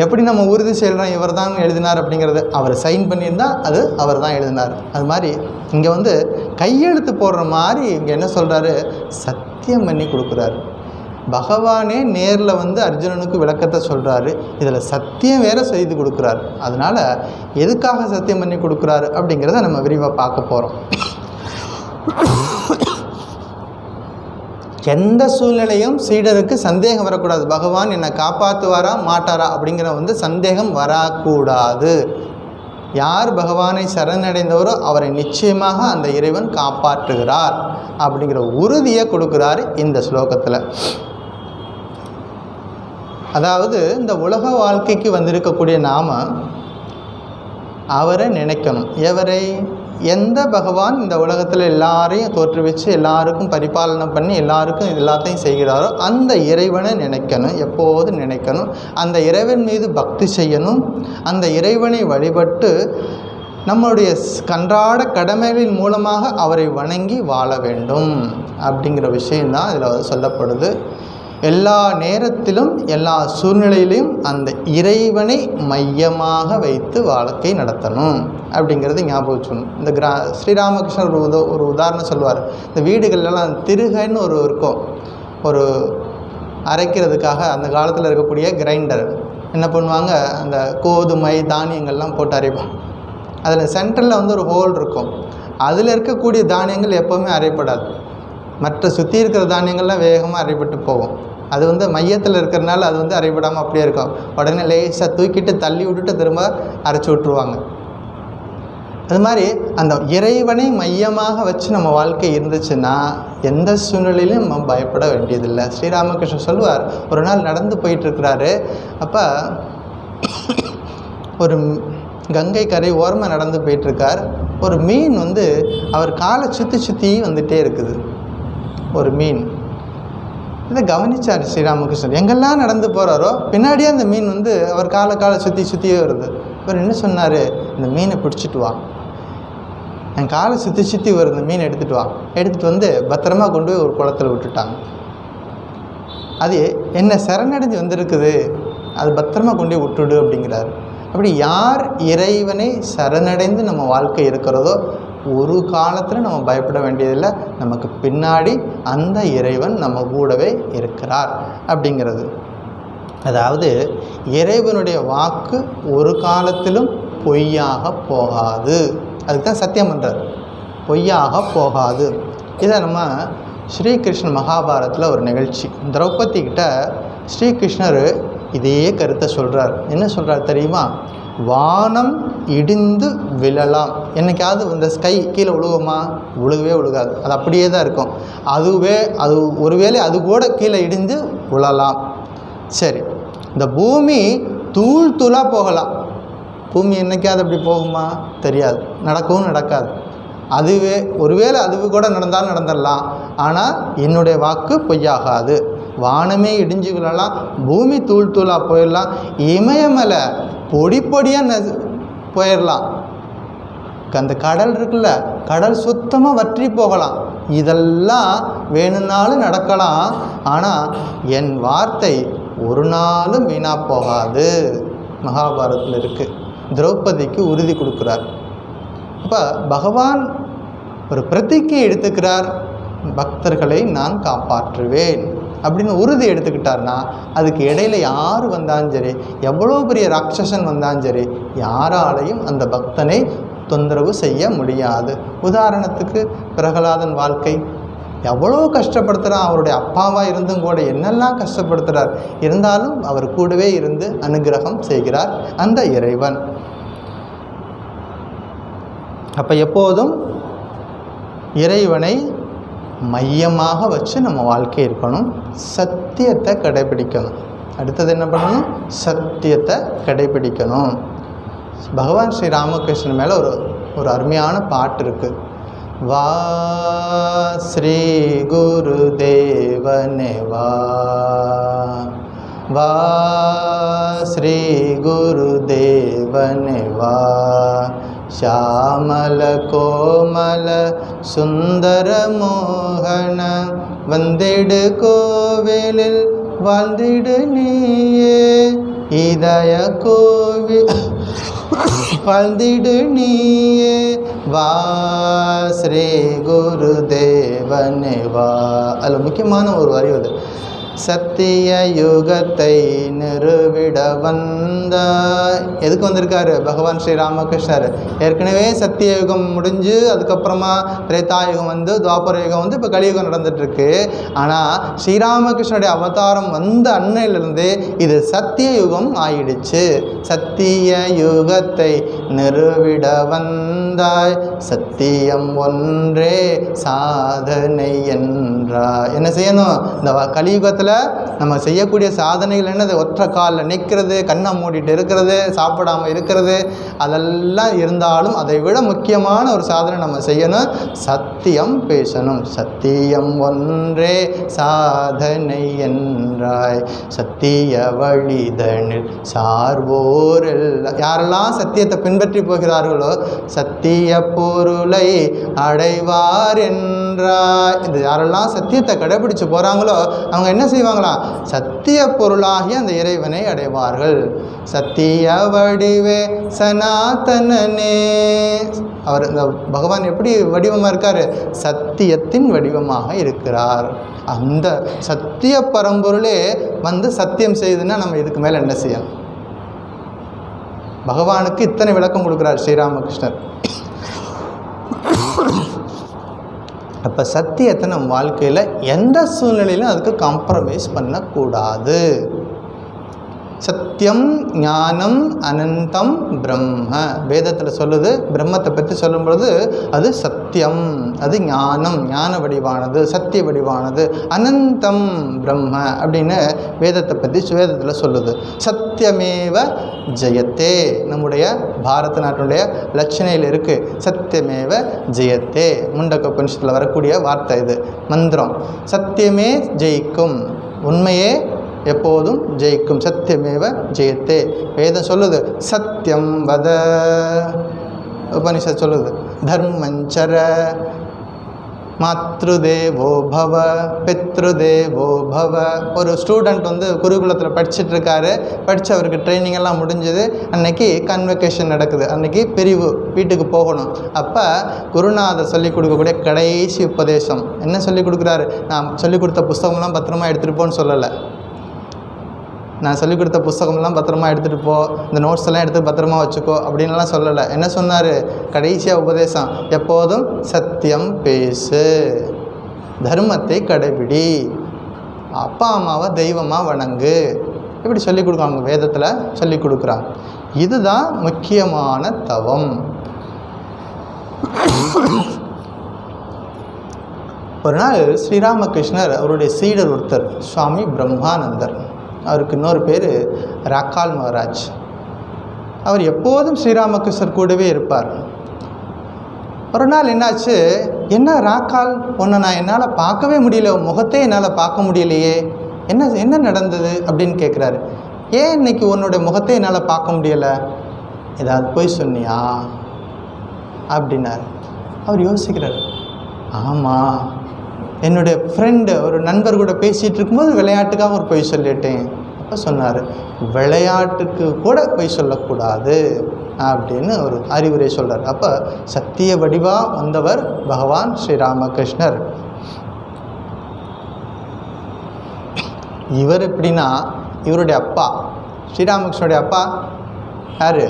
எப்படி நம்ம உறுதி செய்கிறோம் இவர் தான் எழுதினார் அப்படிங்கிறது, அவர் சைன் பண்ணியிருந்தால் அது அவர் தான் எழுதினார். அது மாதிரி இங்கே வந்து கையெழுத்து போடுற மாதிரி இங்கே என்ன சொல்கிறாரு? சத்தியம் பண்ணி கொடுக்குறாரு. பகவானே நேரில் வந்து அர்ஜுனனுக்கு விளக்கத்தை சொல்கிறாரு. இதில் சத்தியம் வேறு செய்து கொடுக்குறாரு. அதனால் எதுக்காக சத்தியம் பண்ணி கொடுக்குறாரு அப்படிங்கிறத நம்ம விரிவாக பார்க்க போகிறோம். எந்த சூழ்நிலையும் சீடருக்கு சந்தேகம் வரக்கூடாது. பகவான் என்னை காப்பாற்றுவாரா மாட்டாரா அப்படிங்கிற வந்து சந்தேகம் வரக்கூடாது. யார் பகவானை சரணடைந்தவரோ அவரை நிச்சயமாக அந்த இறைவன் காப்பாற்றுகிறார் அப்படிங்கிற உறுதியை கொடுக்குறாரு இந்த ஸ்லோகத்தில். அதாவது இந்த உலக வாழ்க்கைக்கு வந்திருக்கக்கூடிய நாம் அவரை நினைக்கணும். எவரை? எந்த பகவான் இந்த உலகத்தில் எல்லாரையும் தோற்றுவிச்சு எல்லாருக்கும் பரிபாலனை பண்ணி எல்லாருக்கும் எல்லாத்தையும் செய்கிறாரோ அந்த இறைவனை நினைக்கணும், எப்போதும் நினைக்கணும். அந்த இறைவன் மீது பக்தி செய்யணும். அந்த இறைவனை வழிபட்டு நம்மளுடைய கன்றாட கடமைகளின் மூலமாக அவரை வணங்கி வாழ வேண்டும் அப்படிங்கிற விஷயந்தான் இதில் சொல்லப்படுது. எல்லா நேரத்திலும் எல்லா சூழ்நிலையிலையும் அந்த இறைவனை மையமாக வைத்து வாழ்க்கை நடத்தணும் அப்படிங்கிறது ஞாபகம் வச்சுக்கணும். இந்த ஸ்ரீராமகிருஷ்ணர் ஒரு உதாரணம் சொல்லுவார். இந்த வீடுகள்லாம் திருகைன்னு ஒரு இருக்கும். ஒரு அரைக்கிறதுக்காக அந்த காலத்தில் இருக்கக்கூடிய கிரைண்டர் என்ன பண்ணுவாங்க? அந்த கோதுமை தானியங்கள்லாம் போட்டு அரைப்பாங்க. அதில் சென்டரில் வந்து ஒரு ஹோல் இருக்கும். அதில் இருக்கக்கூடிய தானியங்கள் எப்போவுமே அரைப்படாது. மற்ற சுற்றி இருக்கிற தானியங்கள்லாம் வேகமாக அரைப்பட்டு போகும். அது வந்து மையத்தில் இருக்கிறனால அது வந்து அரைப்படாமல் அப்படியே இருக்கும். உடனே லேசாக தூக்கிட்டு தள்ளி விட்டுட்டு திரும்ப அரைச்சி விட்ருவாங்க. அது மாதிரி அந்த இறைவனை மையமாக வச்சு நம்ம வாழ்க்கை இருந்துச்சுன்னா எந்த சூழ்நிலையிலும் நம்ம பயப்பட வேண்டியதில்லை. ஸ்ரீராமகிருஷ்ணன் சொல்லுவார், ஒரு நாள் நடந்து போயிட்டுருக்கிறாரு. அப்போ ஒரு கங்கை கரை ஓரமாக நடந்து போயிட்டுருக்கார். ஒரு மீன் வந்து அவர் காலை சுற்றி வந்துகிட்டே இருக்குது. ஒரு மீன் இதை கவனித்தார் ஸ்ரீராமகிருஷ்ணர். எங்கெல்லாம் நடந்து போகிறாரோ பின்னாடியே அந்த மீன் வந்து அவர் காலை சுற்றியே வருது. இவர் என்ன சொன்னார்? இந்த மீனை பிடிச்சிட்டு வா, என் காலை சுற்றி வருது, மீன் எடுத்துகிட்டு வா. எடுத்துகிட்டு வந்து பத்திரமா கொண்டு போய் ஒரு குளத்தில் விட்டுட்டாங்க. அது என்ன சரணடைஞ்சு வந்திருக்குது, அது பத்திரமா கொண்டு போய் விட்டுடு அப்படிங்கிறாரு. அப்படி யார் இறைவனை சரணடைந்து நம்ம வாழ்க்கை இருக்கிறதோ ஒரு காலத்தில் நம்ம பயப்பட வேண்டியதில்லை. நமக்கு பின்னாடி அந்த இறைவன் நம்ம கூடவே இருக்கிறார் அப்படிங்கிறது. அதாவது இறைவனுடைய வாக்கு ஒரு காலத்திலும் பொய்யாக போகாது. அதுக்கு தான் சத்தியம் பண்ணுறார், பொய்யாக போகாது. இதை நம்ம ஸ்ரீகிருஷ்ண மகாபாரத்தில் ஒரு நிகழ்ச்சி, திரௌபதி கிட்ட ஸ்ரீகிருஷ்ணர் இதே கருத்தை சொல்கிறார். என்ன சொல்கிறார் தெரியுமா? வானம் இடிந்து விழலாம், என்னைக்காவது இந்த ஸ்கை கீழே விழுகுமா? விழுகவே விழுகாது, அது அப்படியே தான் இருக்கும். அது ஒருவேளை அது கூட கீழே இடிந்து விழலாம். சரி, இந்த பூமி தூளாக போகலாம். பூமி என்னைக்காவது அப்படி போகுமா? தெரியாது, நடக்கவும் நடக்காது. அதுவே ஒருவேளை அது கூட நடந்தாலும் நடந்துடலாம். ஆனால் என்னுடைய வாக்கு பொய்யாகாது. வானமே இடிஞ்சு விழலாம், பூமி தூளாக போயிடலாம், இமயமலை பொடி பொடியாக போயிடலாம். அந்த கடல் இருக்குல்ல, கடல் சுத்தமாக வற்றி போகலாம். இதெல்லாம் வேணும்னாலும் நடக்கலாம். ஆனால் என் வார்த்தை ஒரு நாளும் வீணாக போகாது. மகாபாரதத்தில் இருக்குது. திரௌபதிக்கு உறுதி கொடுக்குறார். அப்போ பகவான் ஒரு பிரதிஜை எடுத்துக்கிறார், பக்தர்களை நான் காப்பாற்றுவேன் அப்படின்னு உறுதி எடுத்துக்கிட்டார்னா அதுக்கு இடையில யார் வந்தாலும் சரி, எவ்வளோ பெரிய ராட்சசன் வந்தாலும் சரி, யாராலையும் அந்த பக்தனை தொந்தரவு செய்ய முடியாது. உதாரணத்துக்கு பிரகலாதன் வாழ்க்கை எவ்வளோ கஷ்டப்படுத்துகிறார். அவருடைய அப்பாவாக இருந்தும் கூட என்னெல்லாம் கஷ்டப்படுத்துகிறார். இருந்தாலும் அவர் கூடவே இருந்து அனுகிரகம் செய்கிறார் அந்த இறைவன். அப்போ எப்போதும் இறைவனை மையமாக வச்சு நம்ம வாழ்க்கை இருக்கணும். சத்தியத்தை கடைபிடிக்கணும். அடுத்தது என்ன பண்ணணும்? சத்தியத்தை கடைபிடிக்கணும். பகவான் ஸ்ரீ ராமகிருஷ்ணன் மேலே ஒரு அருமையான பாட்டு இருக்குது. வா ஸ்ரீ குரு தேவனே வா, வா ஸ்ரீ குரு தேவனே வா, ಶ್ಯಾಮಲ ಕೋಮಲ ಸುಂದರ ಮೋಹನ ವಂದಿಡು ಕೋವಿಲಿல் வாழ்ந்திடு நீயே, இதய கோவில் வாழ்ந்திடு நீயே, வா ஸ்ரீ குரு தேவனே வா. அதில் முக்கியமான ஒரு வரி வருது. சத்திய யுகத்தை நிறுவிட வந்த, எதுக்கு வந்திருக்காரு பகவான் ஸ்ரீ ராமகிருஷ்ணர்? ஏற்கனவே சத்திய யுகம் முடிஞ்சு அதுக்கப்புறமா திரேதாயுகம் வந்து துவாபர யுகம் வந்து இப்போ கலியுகம் நடந்துட்டுருக்கு. ஆனால் ஸ்ரீராமகிருஷ்ணனுடைய அவதாரம் வந்த அன்னையிலிருந்து இது சத்திய யுகம் ஆயிடுச்சு. சத்திய யுகத்தை நிறுவிட வந்தாய், சத்தியம் ஒன்றே சாதனை என்றாய். என்ன செய்யணும்? இந்த கலியுகத்தில் நம்ம செய்யக்கூடிய சாதனைகள் என்னது? ஒற்றை காலில் நிற்கிறது, கண்ணை மூடிட்டு இருக்கிறது, சாப்பிடாமல் இருக்கிறது, அதெல்லாம் இருந்தாலும் அதை விட முக்கியமான ஒரு சாதனை நம்ம செய்யணும். சத்தியம் பேசணும். சத்தியம் ஒன்றே சாதனை என்றாய், சத்திய வழிதனில் சார்வோரில். யாரெல்லாம் சத்தியத்தை பின்பற்றி போகிறார்களோ சத்திய பொருளை அடைவார் என்றாய். இது யாரெல்லாம் சத்தியத்தை கடைபிடிச்சு போகிறாங்களோ அவங்க என்ன செய்வாங்களாம்? சத்திய பொருளாகி அந்த இறைவனை அடைவார்கள். சத்திய வடிவே சனாதனனே. அவர் இந்த பகவான் எப்படி வடிவமாக இருக்கார்? சத்தியத்தின் வடிவமாக இருக்கிறார். அந்த சத்திய பரம்பொருளே வந்து சத்தியம் செய்யுதுன்னா நம்ம இதுக்கு மேலே என்ன செய்யணும்? பகவானுக்கு இத்தனை விளக்கம் கொடுக்குறார் ஸ்ரீராமகிருஷ்ணர். அப்போ சத்தியத்தை நம்ம வாழ்க்கையில் எந்த சூழ்நிலையிலும் அதுக்கு காம்ப்ரமைஸ் பண்ணக்கூடாது. சத்தியம் ஞானம் அனந்தம் பிரம்ம. வேதத்தில் சொல்லுது, பிரம்மத்தை பற்றி சொல்லும் பொழுது அது சத்தியம், அது ஞானம், ஞான வடிவானது, சத்திய வடிவானது, அனந்தம் பிரம்ம அப்படின்னு வேதத்தை பற்றி வேதத்தில் சொல்லுது. சத்தியமேவ ஜெயத்தே. நம்முடைய பாரத நாட்டினுடைய லட்சணையில் இருக்குது சத்தியமேவ ஜெயத்தே. முண்டக்க உபனிஷத்தில் வரக்கூடிய வார்த்தை இது, மந்திரம். சத்தியமே ஜெயிக்கும், உண்மையே எப்போதும் ஜெயிக்கும். சத்தியமேவ ஜெயத்தே. வேதம் சொல்லுது சத்தியம் வத. உபனிஷத் சொல்லுது தர்மஞ்சர, மாத்ருதேவோ பவ பித்ருதேவோ பவ. ஒரு ஸ்டூடெண்ட் வந்து குருகுலத்தில் படிச்சுட்டு இருக்காரு. படித்து அவருக்கு ட்ரைனிங் எல்லாம் முடிஞ்சது. அன்னைக்கு கன்வெகேஷன் நடக்குது. அன்னைக்கு பிரிவு, வீட்டுக்கு போகணும். அப்போ குருநாதர் சொல்லிக் கொடுக்கக்கூடிய கடைசி உபதேசம் என்ன சொல்லிக் கொடுக்குறாரு? நான் சொல்லிக் கொடுத்த புஸ்தகம்லாம் பத்திரமா எடுத்துகிட்டு போன்னு சொல்லலை. நான் சொல்லிக் கொடுத்த புஸ்தகம்லாம் பத்திரமா எடுத்துகிட்டு போ, இந்த நோட்ஸ் எல்லாம் எடுத்து பத்திரமா வச்சுக்கோ அப்படின்லாம் சொல்லலை. என்ன சொன்னார்? கடைசியாக உபதேசம் எப்போதும் சத்தியம் பேசு, தர்மத்தை கடைபிடி, அப்பா அம்மாவை தெய்வமாக வணங்கு, இப்படி சொல்லிக் கொடுக்குறாங்க. வேதத்தில் சொல்லிக் கொடுக்குறாங்க. இதுதான் முக்கியமான தவம். ஒரு நாள் ஸ்ரீராமகிருஷ்ணர் அவருடைய சீடர் ஒருத்தர் சுவாமி பிரம்மானந்தர், அவருக்கு இன்னொரு பேர் ராக்கால் மகாராஜ். அவர் எப்போதும் ஸ்ரீராமகிருஷ்ணர் கூடவே இருப்பார். ஒரு நாள் என்னாச்சு, என்ன ராக்கால், உன்னை நான் என்னால் பார்க்கவே முடியல, முகத்தை என்னால் பார்க்க முடியலையே, என்ன நடந்தது அப்படின்னு கேட்குறாரு. ஏன் இன்னைக்கு உன்னுடைய முகத்தை என்னால் பார்க்க முடியலை, ஏதாவது போய் சொன்னியா அப்படின்னாரு. அவர் யோசிக்கிறார், ஆமாம் என்னுடைய ஃப்ரெண்டு ஒரு நண்பர் கூட பேசிகிட்டு இருக்கும்போது விளையாட்டுக்காக ஒரு பொய் சொல்லிட்டேன். அப்போ சொன்னார், விளையாட்டுக்கு கூட பொய் சொல்லக்கூடாது அப்படின்னு ஒரு அறிவுரை சொல்கிறார். அப்போ சத்திய வடிவாக வந்தவர் பகவான் ஸ்ரீராமகிருஷ்ணர். இவர் எப்படின்னா, இவருடைய அப்பா ஸ்ரீராமகிருஷ்ணனுடைய அப்பா யார்,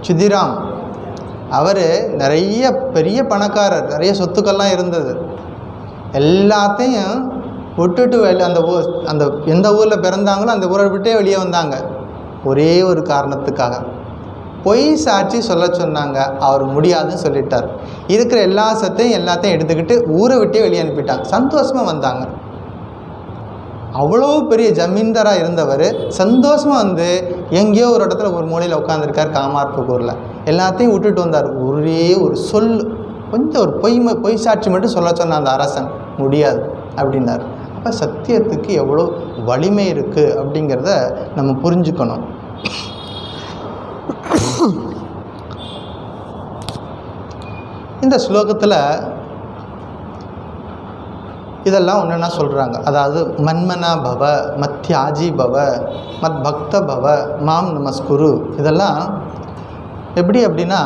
சுதிராம். அவர் நிறைய பெரிய பணக்காரர், நிறைய சொத்துக்கள்லாம் இருந்தது. எல்லாத்தையும் விட்டுட்டு அந்த எந்த ஊரில் பிறந்தாங்களோ அந்த ஊரை விட்டே வெளியே வந்தாங்க. ஒரே ஒரு காரணத்துக்காக, பொய் சாட்சி சொல்ல சொன்னாங்க. அவர் முடியாதுன்னு சொல்லிட்டார். இருக்கிற எல்லாத்தையும் எடுத்துக்கிட்டு ஊரை விட்டே வெளியே அனுப்பிட்டாங்க. சந்தோஷமாக வந்தாங்க. அவ்வளோ பெரிய ஜமீன்தாராக இருந்தவர் சந்தோஷமாக வந்து எங்கேயோ ஒரு இடத்துல ஒரு மூலையில் உட்காந்துருக்கார் காமார்புக்கூரில். எல்லாத்தையும் விட்டுட்டு வந்தார். ஒரே ஒரு சொல், கொஞ்சம் ஒரு பொய் சாட்சி மட்டும் சொல்ல சொன்ன அந்த அரசன் முடியாது அப்படின்னார். அப்போ சத்தியத்துக்கு எவ்வளோ வலிமை இருக்குது அப்படிங்கிறத நம்ம புரிஞ்சுக்கணும். இந்த ஸ்லோகத்தில் இதெல்லாம் ஒன்றுன்னா சொல்கிறாங்க. அதாவது மன்மனா பவ, மத்யாஜி பவ, மத் பக்த பவ, மாம் நமஸ்குரு. இதெல்லாம் எப்படி அப்படின்னா,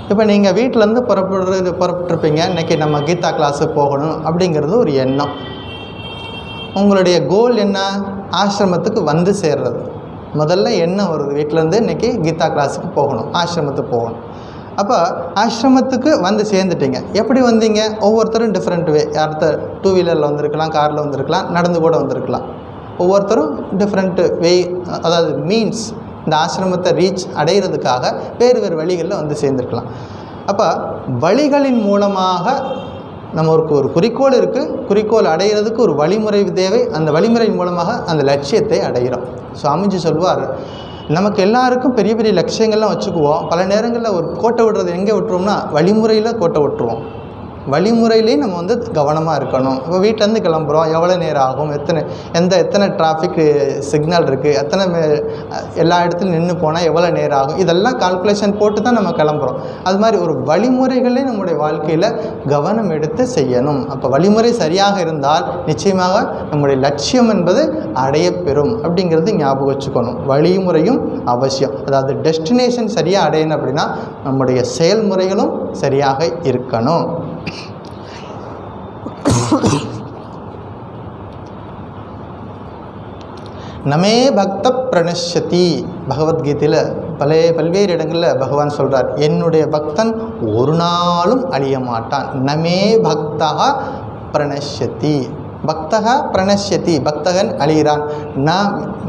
இப்போ நீங்கள் வீட்டிலேருந்து புறப்பட்டுருப்பீங்க. இன்றைக்கி நம்ம கீதா கிளாஸுக்கு போகணும் அப்படிங்கிறது ஒரு எண்ணம். உங்களுடைய கோல் என்ன, ஆசிரமத்துக்கு வந்து சேர்றது. முதல்ல எண்ணம் வருது, வீட்டிலேருந்து இன்றைக்கி கீதா கிளாஸுக்கு போகணும், ஆசிரமத்துக்கு போகணும். அப்போ ஆசிரமத்துக்கு வந்து சேர்ந்துட்டீங்க. எப்படி வந்தீங்க, ஒவ்வொருத்தரும் டிஃப்ரெண்ட் வே. யார்த்த டூ வீலரில் வந்திருக்கலாம், காரில் வந்திருக்கலாம், நடந்து கூட வந்திருக்கலாம். ஒவ்வொருத்தரும் டிஃப்ரெண்ட்டு வே, அதாவது மீன்ஸ் இந்த ஆசிரமத்தை ரீச் அடைகிறதுக்காக வேறு வழிகளில் வந்து சேர்ந்துருக்கலாம். அப்போ வழிகளின் மூலமாக நமக்கு ஒரு குறிக்கோள் இருக்குது. குறிக்கோள் அடைகிறதுக்கு ஒரு வழிமுறை தேவை. அந்த வழிமுறையின் மூலமாக அந்த லட்சியத்தை அடைகிறோம். சுவாமிஜி சொல்வார், நமக்கு எல்லாருக்கும் பெரிய பெரிய லட்சியங்கள்லாம் வச்சுக்குவோம். பல நேரங்களில் ஒரு கோட்டை விடுறது எங்கே விட்டுருவோம்னா வழிமுறையில் கோட்டை விட்டுருவோம். வழிமுறையிலையும் நம்ம வந்து கவனமாக இருக்கணும். இப்போ வீட்டிலேருந்து கிளம்புறோம், எவ்வளோ நேரம் ஆகும், எத்தனை டிராஃபிக் சிக்னல் இருக்குது, எல்லா இடத்துலையும் நின்று போனால் எவ்வளோ நேரம் ஆகும், இதெல்லாம் கால்குலேஷன் போட்டு தான் நம்ம கிளம்புறோம். அது மாதிரி ஒரு வழிமுறைகளே நம்முடைய வாழ்க்கையில் கவனம் எடுத்து செய்யணும். அப்போ வழிமுறை சரியாக இருந்தால் நிச்சயமாக நம்முடைய லட்சியம் என்பது அடையப்பெறும் அப்படிங்கிறது ஞாபகம் வச்சுக்கணும். வழிமுறையும் அவசியம். அதாவது டெஸ்டினேஷன் சரியாக அடையணும் அப்படின்னா நம்முடைய செயல்முறைகளும் சரியாக இருக்கணும். நமே பக்த பிரணஷ்யதி. பகவத்கீதையில் பல்வேறு இடங்களில் பகவான் சொல்கிறார், என்னுடைய பக்தன் ஒரு நாளும் அழிய மாட்டான். நமே பக்தா பிரணஷ்யதி. பக்தக பிரணஷ்யதி, பக்தகன் அழிகிறான். ந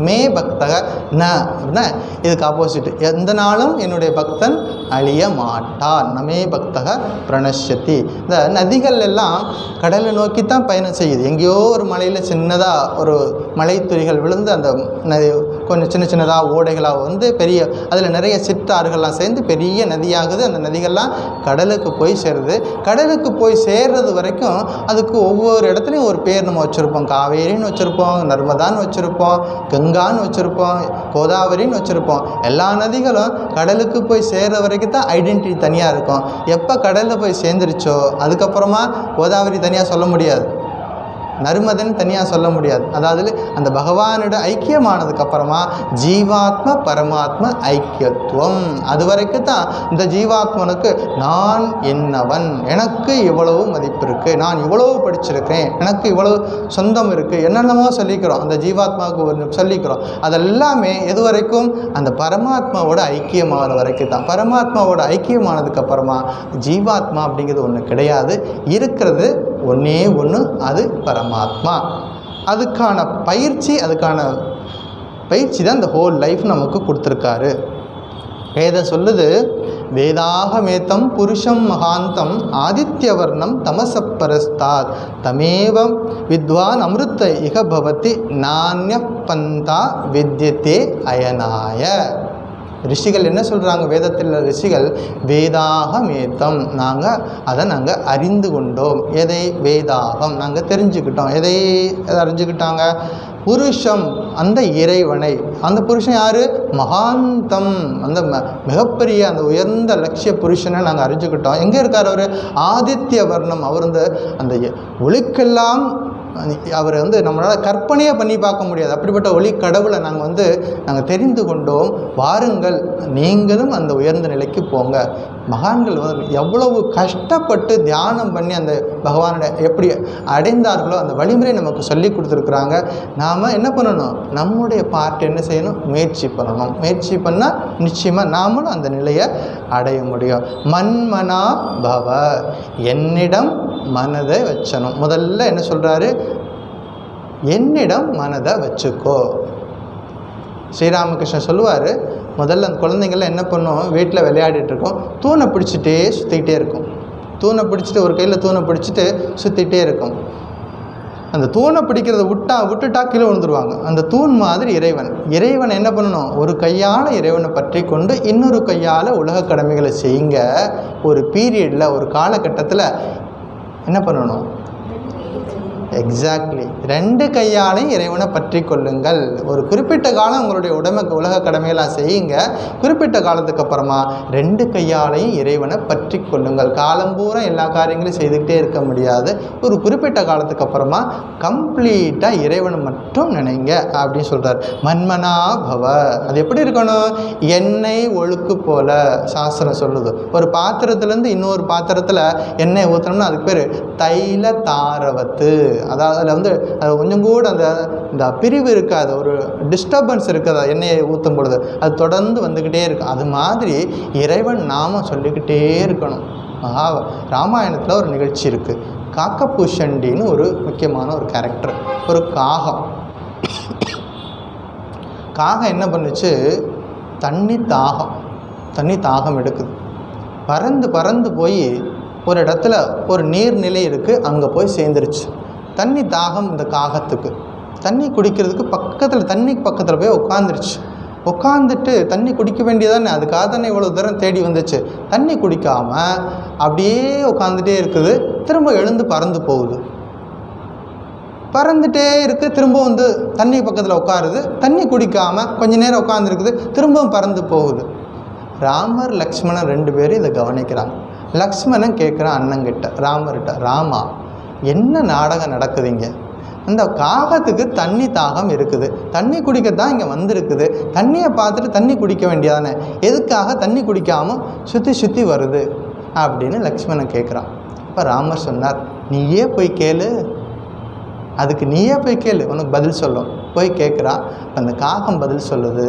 மே பக்தக, ந அப்படின்னா இதுக்கு ஆப்போசிட். எந்த நாளும் என்னுடைய பக்தன் அழிய மாட்டான். நமே பக்தக பிரணஷ்யதி. இந்த நதிகள் எல்லாம் கடலை நோக்கி தான் பயணம் செய்யுது. எங்கேயோ ஒரு மலையில் சின்னதாக ஒரு மலை துளிகள் விழுந்து அந்த நதி கொஞ்சம் சின்னதாக ஓடைகளாக வந்து பெரிய, அதில் நிறைய சிற்றாறுகள்லாம் சேர்ந்து பெரிய நதியாகுது. அந்த நதிகள்லாம் கடலுக்கு போய் சேருது. கடலுக்கு போய் சேர்றது வரைக்கும் அதுக்கு ஒவ்வொரு இடத்துலையும் ஒரு பேர் நம்ம வச்சுருப்போம். காவேரின்னு வச்சுருப்போம், நர்மதான்னு வச்சுருப்போம், கங்கான்னு வச்சுருப்போம், கோதாவரின்னு வச்சுருப்போம். எல்லா நதிகளும் கடலுக்கு போய் சேர்ற வரைக்கும் தான் ஐடென்டிட்டி தனியாக இருக்கும். எப்போ கடலில் போய் சேர்ந்துருச்சோ அதுக்கப்புறமா கோதாவரி தனியாக சொல்ல முடியாது, நர்மதன் தனியாக சொல்ல முடியாது. அதாவது அந்த பகவானோட ஐக்கியமானதுக்கப்புறமா ஜீவாத்ம பரமாத்ம ஐக்கியத்துவம். அது வரைக்கும் தான் இந்த ஜீவாத்மனுக்கு நான் என்னவன், எனக்கு இவ்வளவு மதிப்பு இருக்குது, நான் இவ்வளவு படிச்சிருக்கேன், எனக்கு இவ்வளவு சொந்தம் இருக்குது, என்னென்னமோ சொல்லிக்கிறோம். அந்த ஜீவாத்மாவுக்கு ஒரு சொல்லிக்கிறோம். அதெல்லாமே எது வரைக்கும், அந்த பரமாத்மாவோட ஐக்கியமான வரைக்கும் தான். பரமாத்மாவோட ஐக்கியமானதுக்கப்புறமா ஜீவாத்மா அப்படிங்கிறது ஒன்று கிடையாது. இருக்கிறது ஒன்றே ஒன்று, அது பரமாத்மா. அதுக்கான பயிற்சி தான் இந்த ஹோல் லைஃப் நமக்கு கொடுத்துருக்காரு. வேதம் சொல்லுது, வேதாகமேத்தம் புருஷம் மகாந்தம் ஆதித்யவர்ணம் தமசப்பரஸ்தாத் தமேவம் வித்வான் அமிர்த இக பவதி நானிய பந்தா வித்யதே அயனாய. ரிஷிகள் என்ன சொல்கிறாங்க, வேதத்தில் ரிஷிகள் வேதாகமேத்தம், நாங்கள் அறிந்து கொண்டோம். எதை? வேதாகம், நாங்கள் தெரிஞ்சுக்கிட்டோம். எதை அறிஞ்சுக்கிட்டாங்க? புருஷம், அந்த இறைவனை. அந்த புருஷன் யார்? மகாந்தம், அந்த மிகப்பெரிய அந்த உயர்ந்த லட்சிய புருஷனை நாங்கள் அறிஞ்சுக்கிட்டோம். எங்கே இருக்கார் அவர்? ஆதித்ய வர்ணம். அவர் அந்த ஒளிக்கெல்லாம் அவர் நம்மளால் கற்பனையே பண்ணி பார்க்க முடியாது. அப்படிப்பட்ட ஒளி கடவுளை நாங்கள் தெரிந்து கொண்டோம். வாருங்கள், நீங்களும் அந்த உயர்ந்த நிலைக்கு போங்க. மகான்கள் எவ்வளவு கஷ்டப்பட்டு தியானம் பண்ணி அந்த பகவானை எப்படி அடைந்தார்களோ அந்த வழிமுறை நமக்கு சொல்லி கொடுத்துருக்குறாங்க. நாம் என்ன பண்ணணும்? நம்முடைய பார்ட் என்ன செய்யணும்? முயற்சி பண்ணணும். முயற்சி பண்ணால் நிச்சயமாக நாமளும் அந்த நிலையை அடைய முடியும். மன்மனா பவ, என்னிடம் மனதை வச்சணும். முதல்ல என்ன சொல்கிறாரு? என்னிடம் மனதை வச்சுக்கோ. ஸ்ரீராமகிருஷ்ணன் சொல்லுவார், முதல்ல அந்த குழந்தைங்கள்லாம் என்ன பண்ணும்? வீட்டில் விளையாடிட்டுருக்கோம், தூணை பிடிச்சிட்டே சுற்றிக்கிட்டே இருக்கும். தூணை பிடிச்சிட்டு ஒரு கையில் தூணை பிடிச்சிட்டு சுற்றிகிட்டே இருக்கும். அந்த தூணை பிடிக்கிறத விட்டுட்டா கீழே விழுந்துருவாங்க. அந்த தூண் மாதிரி இறைவன் என்ன பண்ணணும்? ஒரு கையால் இறைவனை பற்றி கொண்டு இன்னொரு கையால் உலக கடமைகளை செய்யுங்க. ஒரு பீரியடில், ஒரு காலகட்டத்தில் என்ன பண்ணணும்? எக்ஸாக்ட்லி, ரெண்டு கையாலையும் இறைவனை பற்றி கொள்ளுங்கள். ஒரு குறிப்பிட்ட காலம் உங்களுடைய உலக கடமையெல்லாம் செய்யுங்க. குறிப்பிட்ட காலத்துக்கு அப்புறமா ரெண்டு கையாலையும் இறைவனை பற்றி கொள்ளுங்கள். காலம்பூரா எல்லா காரியங்களையும் செய்துக்கிட்டே இருக்க முடியாது. ஒரு குறிப்பிட்ட காலத்துக்கு அப்புறமா கம்ப்ளீட்டாக இறைவனை மட்டும் நினைங்க அப்படின்னு சொல்கிறார். மன்மனா பவ, அது எப்படி இருக்கணும்? எண்ணெய் ஒழுக்கு போல சாஸ்திரம் சொல்லுது. ஒரு பாத்திரத்துலேருந்து இன்னொரு பாத்திரத்தில் எண்ணெய் ஊற்றணும்னா அதுக்கு பேர் தைல தாரவத்து. அதாவது அதில் அது கொஞ்சம் கூட இந்த பிரிவு இருக்காது, ஒரு டிஸ்டர்பன்ஸ் இருக்காது. எண்ணெயை ஊற்றும் பொழுது அது தொடர்ந்து வந்துக்கிட்டே இருக்கும். அது மாதிரி இறைவன் நாம சொல்லிக்கிட்டே இருக்கணும். ராமாயணத்தில் ஒரு நிகழ்ச்சி இருக்குது. காக்கபூஷண்டின்னு ஒரு முக்கியமான ஒரு கேரக்டர். ஒரு காகம் என்ன பண்ணுச்சு? தண்ணி தாகம் எடுக்குது. பறந்து போய் ஒரு இடத்துல ஒரு நீர்நிலை இருக்குது, அங்கே போய் சேர்ந்துருச்சு. தண்ணி தாகம் இந்த காகத்துக்கு. தண்ணி குடிக்கிறதுக்கு தண்ணிக்கு பக்கத்தில் போய் உட்காந்துருச்சு. உட்காந்துட்டு தண்ணி குடிக்க வேண்டியதானே, அதுக்காக தானே இவ்வளோ தூரம் தேடி வந்துச்சு. தண்ணி குடிக்காமல் அப்படியே உட்காந்துட்டே இருக்குது. திரும்ப எழுந்து பறந்து போகுது. பறந்துட்டே இருக்குது. திரும்ப தண்ணி பக்கத்தில் உட்காருது. தண்ணி குடிக்காமல் கொஞ்ச நேரம் உட்காந்துருக்குது. திரும்பவும் பறந்து போகுது. ராமர் லக்ஷ்மணன் 2 பேரும் இதை கவனிக்கிறாங்க. லக்ஷ்மணன் கேட்குறான் அண்ணங்கிட்ட, ராமர்கிட்ட, ராமா, என்ன நாடகம் நடக்குதுங்க? அந்த காகத்துக்கு தண்ணி தாகம் இருக்குது, தண்ணி குடிக்கத்தான் இங்கே வந்திருக்குது. தண்ணியை பார்த்துட்டு தண்ணி குடிக்க வேண்டியதானே, எதுக்காக தண்ணி குடிக்காமல் சுற்றி வருது அப்படின்னு லக்ஷ்மணன் கேட்குறான். அப்போ ராமர் சொன்னார், நீயே போய் கேளு, உனக்கு பதில் சொல்லும். போய் கேட்குறான். அந்த காகம் பதில் சொல்லுது,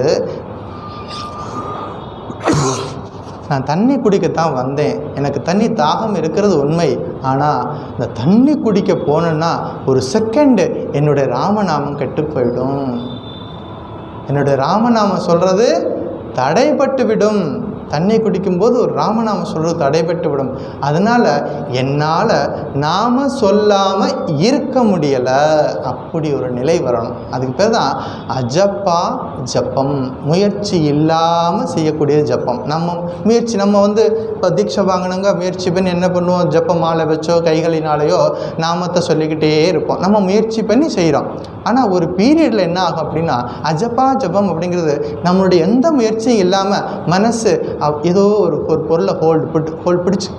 நான் தண்ணி குடிக்கத்தான் வந்தேன், எனக்கு தண்ணி தாகம் இருக்கிறது உண்மை. ஆனால் இந்த தண்ணி குடிக்க போனேன்னா ஒரு செகண்டு என்னுடைய ராமநாமம் கெட்டு போயிடும். என்னுடைய ராமநாமம் சொல்கிறது தடைப்பட்டு விடும். தண்ணி குடிக்கும்போது ஒரு ராமநாமம் சொல்கிறது தடைபட்டு விடும். அதனால் என்னால் நாம சொல்லாமல் இருக்க முடியலை. அப்படி ஒரு நிலை வரணும். அதுக்கு பேர் தான் அஜப்பா ஜப்பம், முயற்சி இல்லாமல் செய்யக்கூடிய ஜப்பம். நம்ம இப்போ தீட்சை வாங்கினவங்க முயற்சி பண்ணி என்ன பண்ணுவோம்? ஜப்ப மாலை வச்சோ கைகளினாலேயோ நாமத்தை சொல்லிக்கிட்டே இருப்போம். நம்ம முயற்சி பண்ணி செய்கிறோம். ஆனால் ஒரு பீரியடில் என்ன ஆகும் அப்படின்னா, அஜப்பா ஜபம் அப்படிங்கிறது நம்மளுடைய எந்த முயற்சியும் இல்லாமல் மனசு ஏதோ ஒரு பொருளை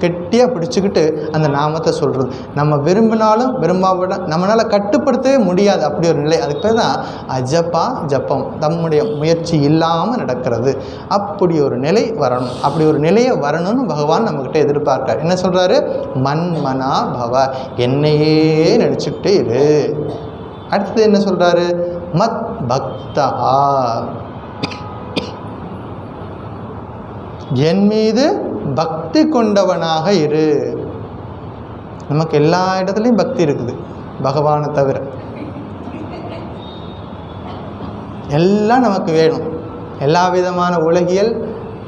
கெட்டியாக பிடிச்சிக்கிட்டு அந்த நாமத்தை சொல்கிறது. நம்ம விரும்பினாலும் விரும்பாவிட நம்மளால் கட்டுப்படுத்தவே முடியாது. அப்படி ஒரு நிலை, அதுக்கு பேர் தான் அஜப்பா ஜப்பம், நம்முடைய முயற்சி இல்லாமல் நடக்கிறது. அப்படி ஒரு நிலை வரணும். அப்படி ஒரு நிலையை வரணும்னு பகவான் நம்மக்கிட்ட எதிர்பார்க்கார். என்ன சொல்கிறாரு? மன்மனா பவ, என்னையே நினச்சிக்கிட்டே இரு. அடுத்தது என்ன சொல்கிறாரு? மத் பக்தா, என் மீது பக்தி கொண்டவனாக இரு. நமக்கு எல்லா இடத்துலையும் பக்தி இருக்குது பகவானை தவிர. எல்லாம் நமக்கு வேணும். எல்லா விதமான உலகியல்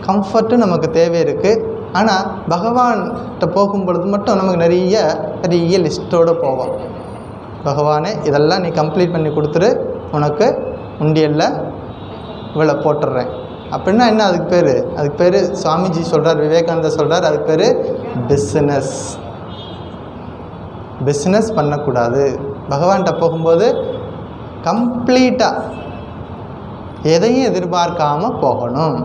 கம்ஃபர்ட்டும் நமக்கு தேவை இருக்குது. ஆனால் பகவான்கிட்ட போகும் பொழுது மட்டும் நமக்கு நிறைய லிஸ்ட்டோடு போவோம். பகவானே, இதெல்லாம் நீ கம்ப்ளீட் பண்ணி கொடுத்துரு, உனக்கு உண்டியலில் இவ்வளோ போட்டுடுறேன் அப்படின்னா என்ன? அதுக்கு பேர் சுவாமிஜி சொல்கிறார், விவேகானந்தர் சொல்கிறார், அதுக்கு பேர் பிஸ்னஸ் பண்ணக்கூடாது. பகவான்கிட்ட போகும்போது கம்ப்ளீட்டாக எதையும் எதிர்பார்க்காம போகணும்.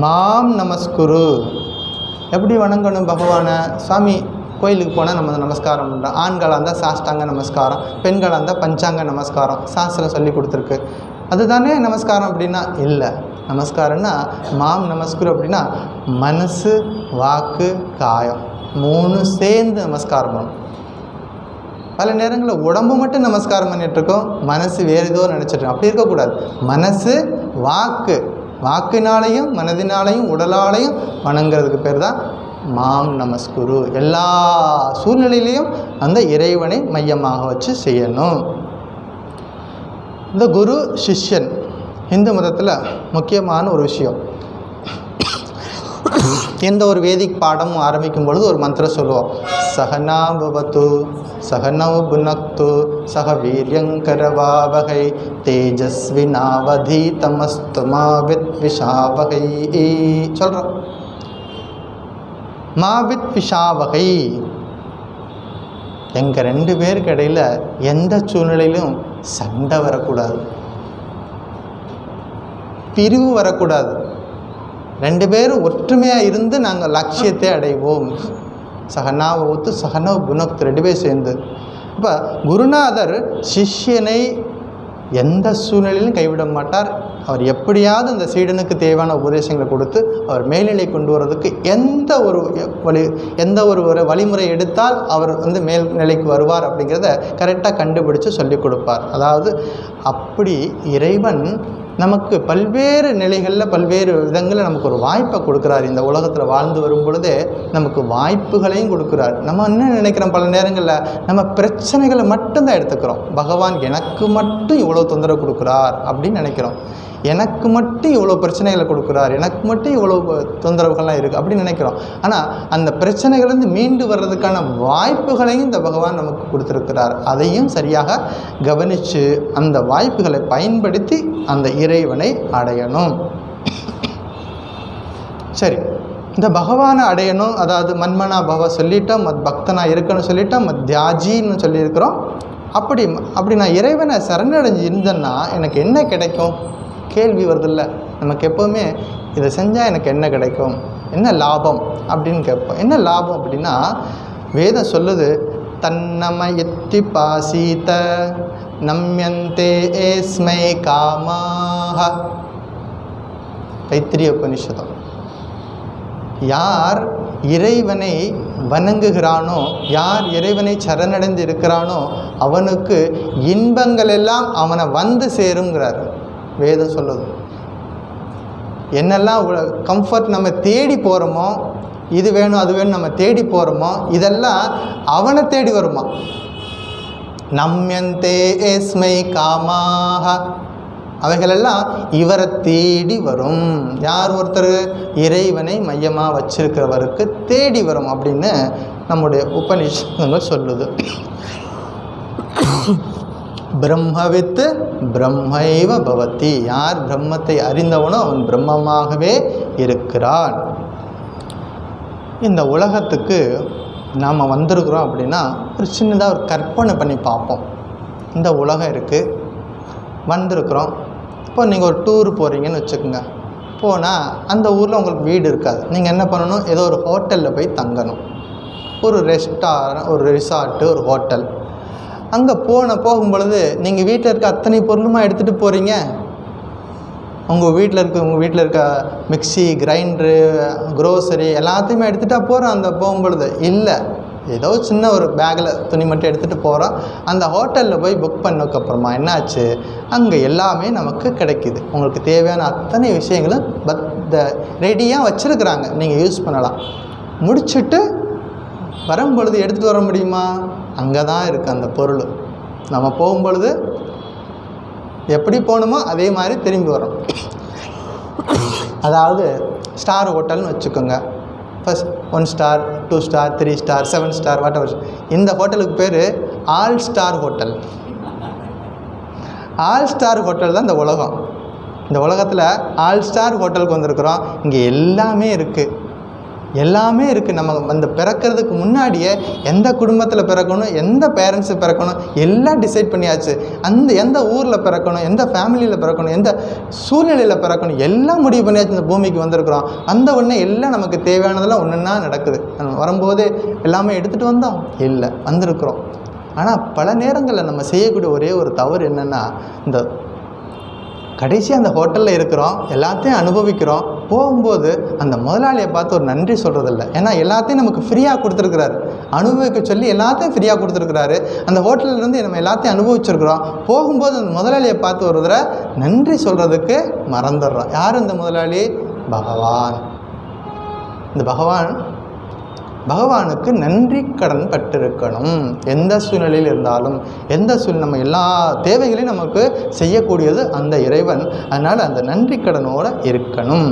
மாம் நமஸ்குரு. எப்படி வணங்கணும் பகவானை? சாமி கோயிலுக்கு போனால் நம்ம நமஸ்காரம் பண்ணுறோம். ஆண்களாக இருந்தால் சாஷ்டாங்க நமஸ்காரம், பெண்களாக இருந்தால் பஞ்சாங்க நமஸ்காரம் சாஸ்திரம் சொல்லி கொடுத்துருக்கு. அதுதானே நமஸ்காரம் அப்படின்னா? இல்லை. நமஸ்காரம்னா மாம் நமஸ்குரு அப்படின்னா மனசு, வாக்கு, காயம் 3 சேர்ந்து நமஸ்காரம் பண்ணணும். பல நேரங்களில் உடம்பு மட்டும் நமஸ்காரம் பண்ணிகிட்ருக்கோம், மனசு வேறு ஏதோ நினச்சிட்ருக்கோம். அப்படி இருக்கக்கூடாது. மனசு, வாக்கினாலையும் மனதினாலையும் உடலாலையும் வணங்குறதுக்கு பேர் தான் மாம் நமஸ்குரு. எல்லா சூழ்நிலையிலையும் அந்த இறைவனை மையமாக வச்சு செய்யணும். இந்த குரு சிஷ்யன் இந்து மதத்தில் முக்கியமான ஒரு விஷயம். எந்த ஒரு வேதிக் பாடமும் ஆரம்பிக்கும் பொழுது ஒரு மந்திரம் சொல்லுவோம். சகனா பவது சகனௌ புனக்து சக வீரியங்கரவாவகை தேஜஸ்வினாவதீதமஸ்து மா வித்விஷாவகை சொல்கிறோம். மா வித்விஷாவகை. எங்கள் 2 பேருக்கு இடையில் எந்த சூழ்நிலையிலும் சண்டை வரக்கூடாது, பிரிவு வரக்கூடாது. 2 பேரும் ஒற்றுமையாக இருந்து நாங்கள் லட்சியத்தை அடைவோம். சகனாவை ஒத்து சகனவ புனக்து 2 பேர் சேர்ந்து. இப்போ குருநாதர் சிஷ்யனை எந்த சூழ்நிலையிலும் கைவிட மாட்டார். அவர் எப்படியாவது அந்த சீடனுக்கு தேவையான உபதேசங்களை கொடுத்து அவர் மேல்நிலை கொண்டு வரதுக்கு எந்த ஒரு வழிமுறை எடுத்தால் அவர் வந்து மேல்நிலைக்கு வருவார் அப்படிங்கிறத கரெக்டாக கண்டுபிடிச்சு சொல்லி கொடுப்பார். அதாவது அப்படி இறைவன் நமக்கு பல்வேறு நிலைகளில் பல்வேறு விதங்களில் நமக்கு ஒரு வாய்ப்பை கொடுக்குறார். இந்த உலகத்தில் வாழ்ந்து வரும் பொழுதே நமக்கு வாய்ப்புகளையும் கொடுக்குறார். நம்ம என்ன நினைக்கிறோம், பல நேரங்களில் நம்ம பிரச்சனைகளை மட்டும்தான் எடுத்துக்கிறோம். பகவான் எனக்கு மட்டும் இவ்வளோ தொந்தரவு கொடுக்குறார் அப்படின்னு நினைக்கிறோம். எனக்கு மட்டும் இவ்வளோ பிரச்சனைகளை கொடுக்குறார், எனக்கு மட்டும் இவ்வளோ தொந்தரவுகள்லாம் இருக்குது அப்படின்னு நினைக்கிறோம். ஆனால் அந்த பிரச்சனைகள்லேருந்து மீண்டு வர்றதுக்கான வாய்ப்புகளையும் இந்த பகவான் நமக்கு கொடுத்துருக்கிறார். அதையும் சரியாக கவனித்து அந்த வாய்ப்புகளை பயன்படுத்தி அந்த இறைவனை அடையணும். சரி, இந்த பகவானை அடையணும். அதாவது மன்மனா பவ சொல்லிட்டோம், மத் பக்தனாக இருக்கணும்னு சொல்லிட்டோம், மத் தியாஜின்னு சொல்லியிருக்கிறோம். அப்படி நான் இறைவனை சரணடைஞ்சு இருந்தேன்னா எனக்கு என்ன கிடைக்கும் கேள்வி வருதில்ல. நமக்கு எப்போவுமே இதை செஞ்சால் எனக்கு என்ன கிடைக்கும், என்ன லாபம் அப்படின்னு கேட்போம். என்ன லாபம் அப்படின்னா வேதம் சொல்லுது, தன்னம எத்தி பாசீத நம்யந்தே ஏஸ்மை காமாக. தைத்திரிய உபனிஷதம். யார் இறைவனை வணங்குகிறானோ, யார் இறைவனை சரணடைந்து இருக்கிறானோ அவனுக்கு இன்பங்கள் எல்லாம் அவனை வந்து சேருங்கிறார் வேதம் சொல்லுது. என்னெல்லாம் கம்ஃபர்ட் நம்ம தேடி போகிறோமோ, இது வேணும் அது வேணும் நம்ம தேடி போகிறோமோ, இதெல்லாம் அவனை தேடி வருமா. நம்யந்தே ஏஸ்மை காமாக. அவைகளெல்லாம் இவரை தேடி வரும். யார் ஒருத்தர் இறைவனை மையமாக வச்சிருக்கிறவருக்கு தேடி வரும் அப்படின்னு நம்முடைய உபநிஷதங்கள் சொல்லுது. பிரம்மவித்து பிரம்மைவ பவதி. யார் பிரம்மத்தை அறிந்தவனோ அவன் பிரம்மமாகவே இருக்கிறான். இந்த உலகத்துக்கு நாம் வந்திருக்கிறோம் அப்படின்னா ஒரு சின்னதாக ஒரு கற்பனை பண்ணி பார்ப்போம். இந்த உலகம் இருக்குது, வந்திருக்கிறோம். இப்போ நீங்கள் ஒரு டூர் போகிறீங்கன்னு வச்சுக்கோங்க. போனால் அந்த ஊரில் உங்களுக்கு வீடு இருக்காது. நீங்கள் என்ன பண்ணணும், ஏதோ ஒரு ஹோட்டலில் போய் தங்கணும். ஒரு ரிசார்ட்டு, ஒரு ஹோட்டல். அங்கே போகும் பொழுது நீங்கள் வீட்டில் இருக்க அத்தனை பொருளுமா எடுத்துகிட்டு போகிறீங்க. உங்கள் வீட்டில் இருக்க மிக்சி, கிரைண்டரு, க்ரோசரி எல்லாத்தையுமே எடுத்துகிட்டா போகிறோம் அந்த போகும்பொழுது. இல்லை, ஏதோ சின்ன ஒரு பேக்கில் துணி மட்டும் எடுத்துகிட்டு போகிறோம். அந்த ஹோட்டலில் போய் புக் பண்ணதுக்கப்புறமா என்னாச்சு, அங்கே எல்லாமே நமக்கு கிடைக்கிது. உங்களுக்கு தேவையான அத்தனை விஷயங்களும் ரெடியாக வச்சுருக்குறாங்க, நீங்கள் யூஸ் பண்ணலாம். முடிச்சுட்டு வரும்பொழுது எடுத்துகிட்டு வர முடியுமா? அங்கே தான் இருக்குது அந்த பொருள். நம்ம போகும்பொழுது எப்படி போகணுமோ அதே மாதிரி திரும்பி வரோம். அதாவது ஸ்டார் ஹோட்டல்னு வச்சுக்கோங்க. First 1 star, 2 star, 3 star, 7 star, whatever. இந்த ஹோட்டலுக்கு பேர் all star hotel. All star hotel தான் இந்த உலகம். இந்த உலகத்தில் ஆல் ஸ்டார் ஹோட்டலுக்கு வந்திருக்கிறோம். இங்கே எல்லாமே இருக்குது. எல்லாமே இருக்குது. நம்ம அந்த பிறக்கிறதுக்கு முன்னாடியே எந்த குடும்பத்தில் பிறக்கணும், எந்த பேரண்ட்ஸு பிறக்கணும் எல்லாம் டிசைட் பண்ணியாச்சு. எந்த ஊரில் பிறக்கணும், எந்த ஃபேமிலியில் பிறக்கணும், எந்த சூழ்நிலையில் பிறக்கணும் எல்லாம் முடிவு பண்ணியாச்சு. இந்த பூமிக்கு வந்திருக்கிறோம். உடனே எல்லாம் நமக்கு தேவையானதெல்லாம் ஒன்றுன்னா நடக்குது. நம்ம வரும்போது எல்லாமே எடுத்துகிட்டு வந்தோம் இல்லை, வந்திருக்கிறோம். ஆனால் பல நேரங்களில் நம்ம செய்யக்கூடிய ஒரே ஒரு தவறு என்னென்னா, இந்த கடைசியாக அந்த ஹோட்டலில் இருக்கிறோம், எல்லாத்தையும் அனுபவிக்கிறோம், போகும்போது அந்த முதலாளியை பார்த்து ஒரு நன்றி சொல்கிறதில்ல. ஏன்னா எல்லாத்தையும் நமக்கு ஃப்ரீயாக கொடுத்துருக்குறாரு, அனுபவிக்க சொல்லி எல்லாத்தையும் ஃப்ரீயாக கொடுத்துருக்குறாரு. அந்த ஹோட்டல்லேருந்து நம்ம எல்லாத்தையும் அனுபவிச்சிருக்கிறோம். போகும்போது அந்த முதலாளியை பார்த்து ஒரு தடவை நன்றி சொல்கிறதுக்கு மறந்துடுறோம். யார் இந்த முதலாளி? பகவான். இந்த பகவானுக்கு நன்றி கடன் பட்டிருக்கணும். எந்த சூழ்நிலையில் இருந்தாலும், நம்ம எல்லா தேவைகளையும் நமக்கு செய்யக்கூடியது அந்த இறைவன். அதனால் அந்த நன்றி கடனோடு இருக்கணும்.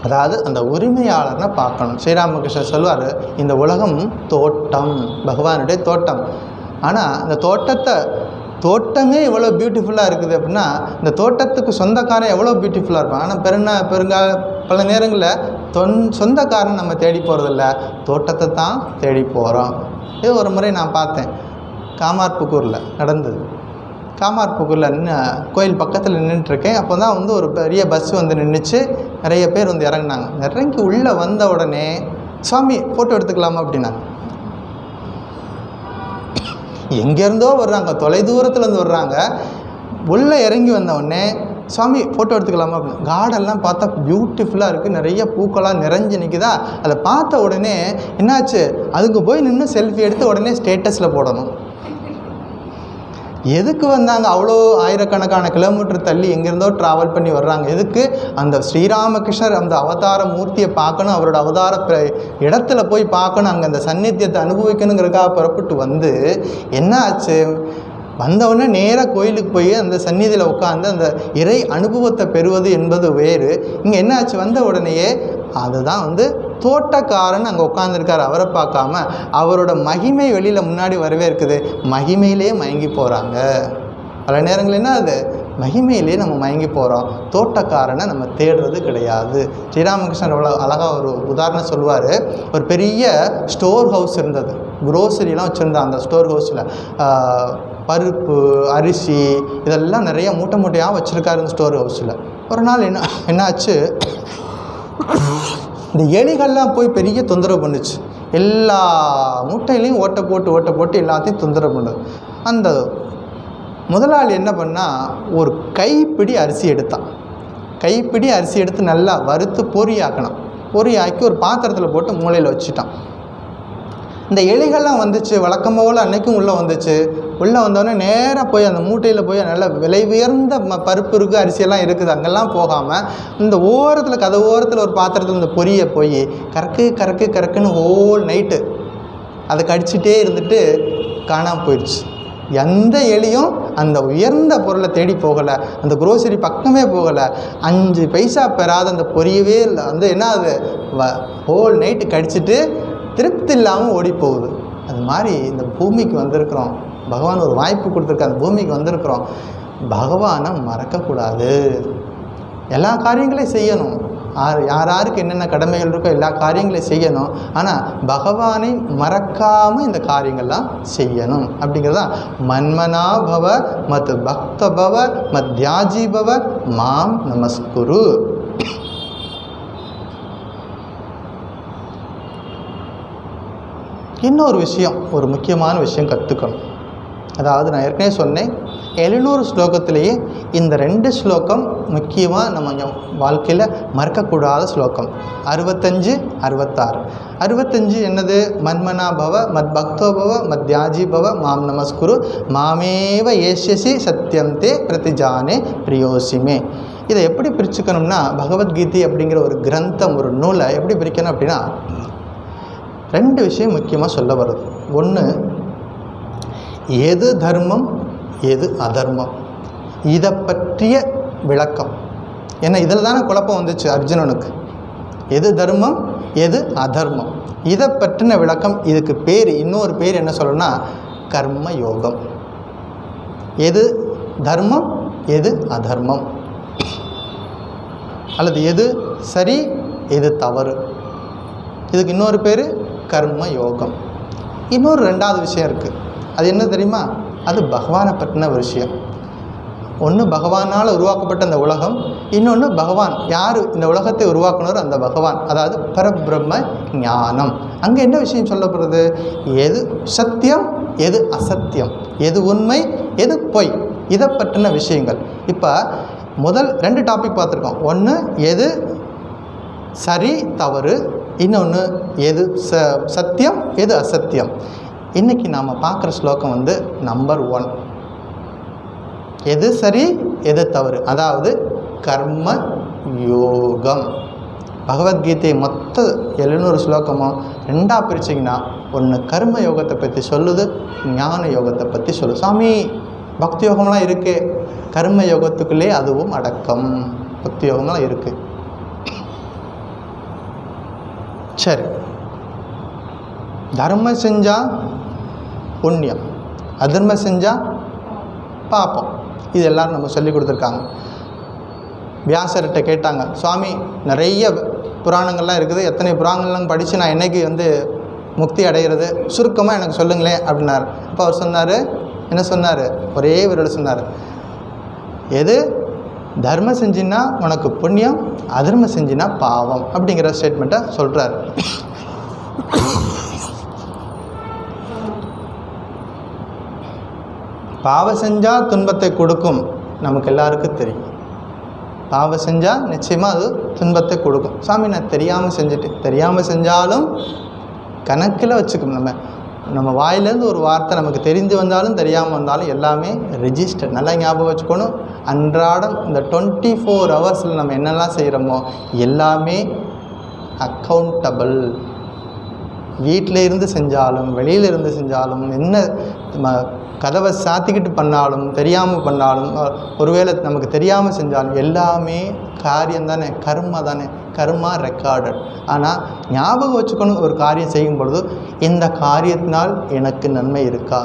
அதாவது அந்த உரிமையாளர்னை பார்க்கணும். ஸ்ரீராமகிருஷ்ணர் சொல்வார், இந்த உலகம் தோட்டம், பகவானுடைய தோட்டம். ஆனால் இந்த தோட்டமே எவ்வளோ பியூட்டிஃபுல்லாக இருக்குது அப்படின்னா, இந்த தோட்டத்துக்கு சொந்தக்காரன் எவ்வளோ பியூட்டிஃபுல்லாக இருப்பான். ஆனால் பல நேரங்களில் சொந்தக்காரன் நம்ம தேடி போகிறதில்ல, தோட்டத்தை தான் தேடி போகிறோம். இது ஒரு முறை நான் பார்த்தேன், காமார்புக்கூரில் நடந்தது. காமார்புக்கூரில் கோயில் பக்கத்தில் நின்றுட்டுருக்கேன். அப்போ தான் ஒரு பெரிய பஸ் நின்றுச்சு. நிறைய பேர் இறங்கினாங்க. இறங்கி உள்ளே வந்த உடனே, சுவாமி ஃபோட்டோ எடுத்துக்கலாமா அப்படின்னாங்க. எங்கேருந்தோ வர்றாங்க, தொலைதூரத்துலேருந்து வர்றாங்க. உள்ளே இறங்கி வந்தவுடனே, சுவாமி ஃபோட்டோ எடுத்துக்கலாமா அப்படின்னு. கார்டெல்லாம் பார்த்தா பியூட்டிஃபுல்லாக இருக்குது, நிறைய பூக்களாக நிறைஞ்சு நிற்குதா. அதை பார்த்த உடனே என்னாச்சு, அதுக்கு போய் நின்று செல்ஃபி எடுத்து உடனே ஸ்டேட்டஸில் போடணும். எதுக்கு வந்தாங்க? அவ்வளோ ஆயிரக்கணக்கான கிலோமீட்டர் தள்ளி எங்கேருந்தோ ட்ராவல் பண்ணி வர்றாங்க. எதுக்கு? அந்த ஸ்ரீராமகிருஷ்ணர் அந்த அவதார மூர்த்தியை பார்க்கணும், அவரோட அவதார இடத்துல போய் பார்க்கணும், அங்கே அந்த சந்நித்தியத்தை அனுபவிக்கணுங்கிறதுக்காக புறப்பட்டு என்ன ஆச்சு, வந்தவுடனே நேராக கோயிலுக்கு போய் அந்த சந்நிதியில் உட்காந்து அந்த இறை அனுபவத்தை பெறுவது என்பது வேறு. இங்கே என்ன ஆச்சு, வந்த உடனேயே அதுதான் தோட்டக்காரன் அங்கே உட்காந்துருக்கார். அவரை பார்க்காம அவரோட மகிமை வெளியில் முன்னாடி வரவே இருக்குது. மகிமையிலே மயங்கி போகிறாங்க. பல நேரங்கள் என்ன அது, மகிமையிலே நம்ம மயங்கி போகிறோம். தோட்டக்காரனை நம்ம தேடுறது கிடையாது. ஸ்ரீராமகிருஷ்ணர் அவ்வளோ அழகாக ஒரு உதாரணம் சொல்லுவார். ஒரு பெரிய ஸ்டோர் ஹவுஸ் இருந்தது, குரோசரிலாம் வச்சுருந்தா. அந்த ஸ்டோர் ஹவுஸில் பருப்பு, அரிசி இதெல்லாம் நிறைய மூட்டையாக வச்சுருக்காரு இந்த ஸ்டோர் ஹவுஸில். ஒரு நாள் என்னாச்சு, இந்த எலிகள்லாம் போய் பெரிய தொந்தரவு பண்ணுச்சு. எல்லா மூட்டையிலையும் ஓட்டை போட்டு எல்லாத்தையும் தொந்தரவு பண்ணுது. அந்த முதலாளி என்ன பண்ணால், ஒரு கைப்பிடி அரிசி எடுத்தான். கைப்பிடி அரிசி எடுத்து நல்லா வறுத்து பொரியாக்கணும். பொரியாக்கி ஒரு பாத்திரத்தில் போட்டு மூலையில் வச்சுட்டான். இந்த எலிகள்லாம் வந்துச்சு, வழக்கம் போல் அன்றைக்கும் உள்ளே வந்துச்சு. உள்ளே வந்தோடனே நேராக போய் அந்த மூட்டையில் போய் நல்ல விலை உயர்ந்த பருப்பு இருக்குது, அரிசியெல்லாம் இருக்குது, அங்கெல்லாம் போகாமல் இந்த ஓரத்தில் கதை ஓரத்தில் ஒரு பாத்திரத்தில் இந்த பொரியை போய் கறக்குன்னு ஹோல் நைட்டு அதை கடிச்சிட்டே இருந்துட்டு காணாமல் போயிடுச்சு. எந்த எலியும் அந்த உயர்ந்த பொருளை தேடி போகலை, அந்த குரோசரி பக்கமே போகலை. 5 பைசா பெறாத அந்த பொரியவே இல்லை. என்ன அது, ஹோல் நைட்டு கடிச்சிட்டு திருப்தி இல்லாமல் ஓடி போகுது. அது மாதிரி இந்த பூமிக்கு வந்திருக்கிறோம். பகவான் ஒரு வாய்ப்பு கொடுத்துருக்க, அந்த பூமிக்கு வந்திருக்கிறோம். பகவானை மறக்கக்கூடாது. எல்லா காரியங்களையும் செய்யணும். யாருக்கு என்னென்ன கடமைகள் இருக்கோ எல்லா காரியங்களையும் செய்யணும். ஆனால் பகவானை மறக்காமல் இந்த காரியங்கள்லாம் செய்யணும். அப்படிங்கிறதா மன்மனா பவ மத் பக்த பவ மத் தியாஜி பவ மாம் நமஸ்குரு. இன்னொரு விஷயம், ஒரு முக்கியமான விஷயம் கற்றுக்கணும். அதாவது நான் ஏற்கனவே சொன்னேன், 700 ஸ்லோகத்திலேயே இந்த 2 ஸ்லோகம் முக்கியமாக நம்ம வாழ்க்கையில் மறக்கக்கூடாத ஸ்லோகம். 65, 66. 65 என்னது, மன்மனா பவ மத் பக்தோ பவ மத் தியாஜி பவ மாம் நமஸ்குரு மாமேவ ஏஷ்யசி சத்தியம் தே பிரதிஜானே பிரியோசிமே. இதை எப்படி பிரிச்சுக்கணும்னா, பகவத்கீதை அப்படிங்கிற ஒரு கிரந்தம், ஒரு நூலை எப்படி பிரிக்கணும் அப்படின்னா, 2 விஷயம் முக்கியமாக சொல்ல வருது. ஒன்று, எது தர்மம் எது அதர்மம், இதை பற்றிய விளக்கம். ஏன்னா இதில் தானே குழப்பம் வந்துச்சு அர்ஜுனனுக்கு. எது தர்மம் எது அதர்மம், இதை பற்றின விளக்கம். இதுக்கு பேர், இன்னொரு பேர் என்ன சொல்லணும்னா கர்ம யோகம். எது தர்மம் எது அதர்மம். அல்லது எது சரி எது தவறு. இதுக்கு இன்னொரு பேர் கர்ம யோகம். இன்னொரு 2வது விஷயம் இருக்குது. அது என்ன தெரியுமா? அது பகவானை பற்றின ஒரு விஷயம். ஒன்று பகவானால் உருவாக்கப்பட்ட இந்த உலகம், இன்னொன்று பகவான் யார் இந்த உலகத்தை உருவாக்குனாரோ அந்த பகவான், அதாவது பரபிரம்ம ஞானம். அங்கே என்ன விஷயம் சொல்லப்படுறது? எது சத்தியம் எது அசத்தியம், எது உண்மை எது பொய், இதை பற்றின விஷயங்கள். இப்போ முதல் 2 டாபிக் பார்த்துருக்கோம். ஒன்று எது சரி தவறு, இன்னொன்று எது சத்தியம் எது அசத்தியம். இன்றைக்கி நாம் பார்க்குற ஸ்லோகம் வந்து நம்பர் 1, எது சரி எது தவறு, அதாவது கர்ம யோகம். பகவத்கீதை மொத்த 700 ஸ்லோகமும் 2ஆக பிரிச்சிங்கன்னா, ஒன்று கர்ம யோகத்தை பற்றி சொல்லுது, ஞான யோகத்தை பற்றி சொல்லுது. சாமி பக்தி யோகம்லாம் இருக்குது, கர்ம யோகத்துக்குள்ளே அதுவும் அடக்கம், பக்தி யோகம்லாம் இருக்குது. சரி, தர்மம் செஞ்சால் புண்ணியம், அதர்மம் செஞ்சால் பாப்பம். இது எல்லோரும் நம்ம சொல்லி கொடுத்துருக்காங்க. வியாசர்கிட்ட கேட்டாங்க, சுவாமி நிறைய புராணங்கள்லாம் இருக்குது, எத்தனை புராணங்கள்லாம் படித்து நான் என்றைக்கு வந்து முக்தி அடைகிறது, சுருக்கமாக எனக்கு சொல்லுங்களேன் அப்படின்னார். அப்போ அவர் சொன்னார், என்ன சொன்னார்? ஒரே ஒரு சொன்னார், எது தர்மம் செஞ்சின்னா உனக்கு புண்ணியம், அதர்மம் செஞ்சின்னா பாவம் அப்படிங்கிற ஸ்டேட்மெண்ட்டை சொல்கிறார். பாவம் செஞ்சால் துன்பத்தை கொடுக்கும், நமக்கு எல்லாருக்கும் தெரியும். பாவம் செஞ்சால் நிச்சயமாக அது துன்பத்தை கொடுக்கும். சாமி நான் தெரியாமல் செஞ்சுட்டு, தெரியாமல் செஞ்சாலும் கணக்கில் வச்சுக்கணும். நம்ம வாயிலேருந்து ஒரு வார்த்தை நமக்கு தெரிஞ்சு வந்தாலும் தெரியாமல் வந்தாலும் எல்லாமே ரெஜிஸ்டர். நல்லா ஞாபகம் வச்சுக்கணும். அன்றாடம் இந்த 24 ஹவர்ஸில் நம்ம என்னெல்லாம் செய்கிறோமோ எல்லாமே அக்கௌண்டபிள். வீட்டில் இருந்து செஞ்சாலும் வெளியில் இருந்து செஞ்சாலும், என்ன கதவை சாத்திக்கிட்டு பண்ணாலும் தெரியாமல் பண்ணாலும், ஒருவேளை நமக்கு தெரியாமல் செஞ்சாலும் எல்லாமே காரியம் தானே, கர்மா தானே, கர்மா ரெக்கார்டட். ஆனால் ஞாபகம் வச்சுக்கணும், ஒரு காரியம் செய்யும் பொழுது இந்த காரியத்தினால் எனக்கு நன்மை இருக்கா,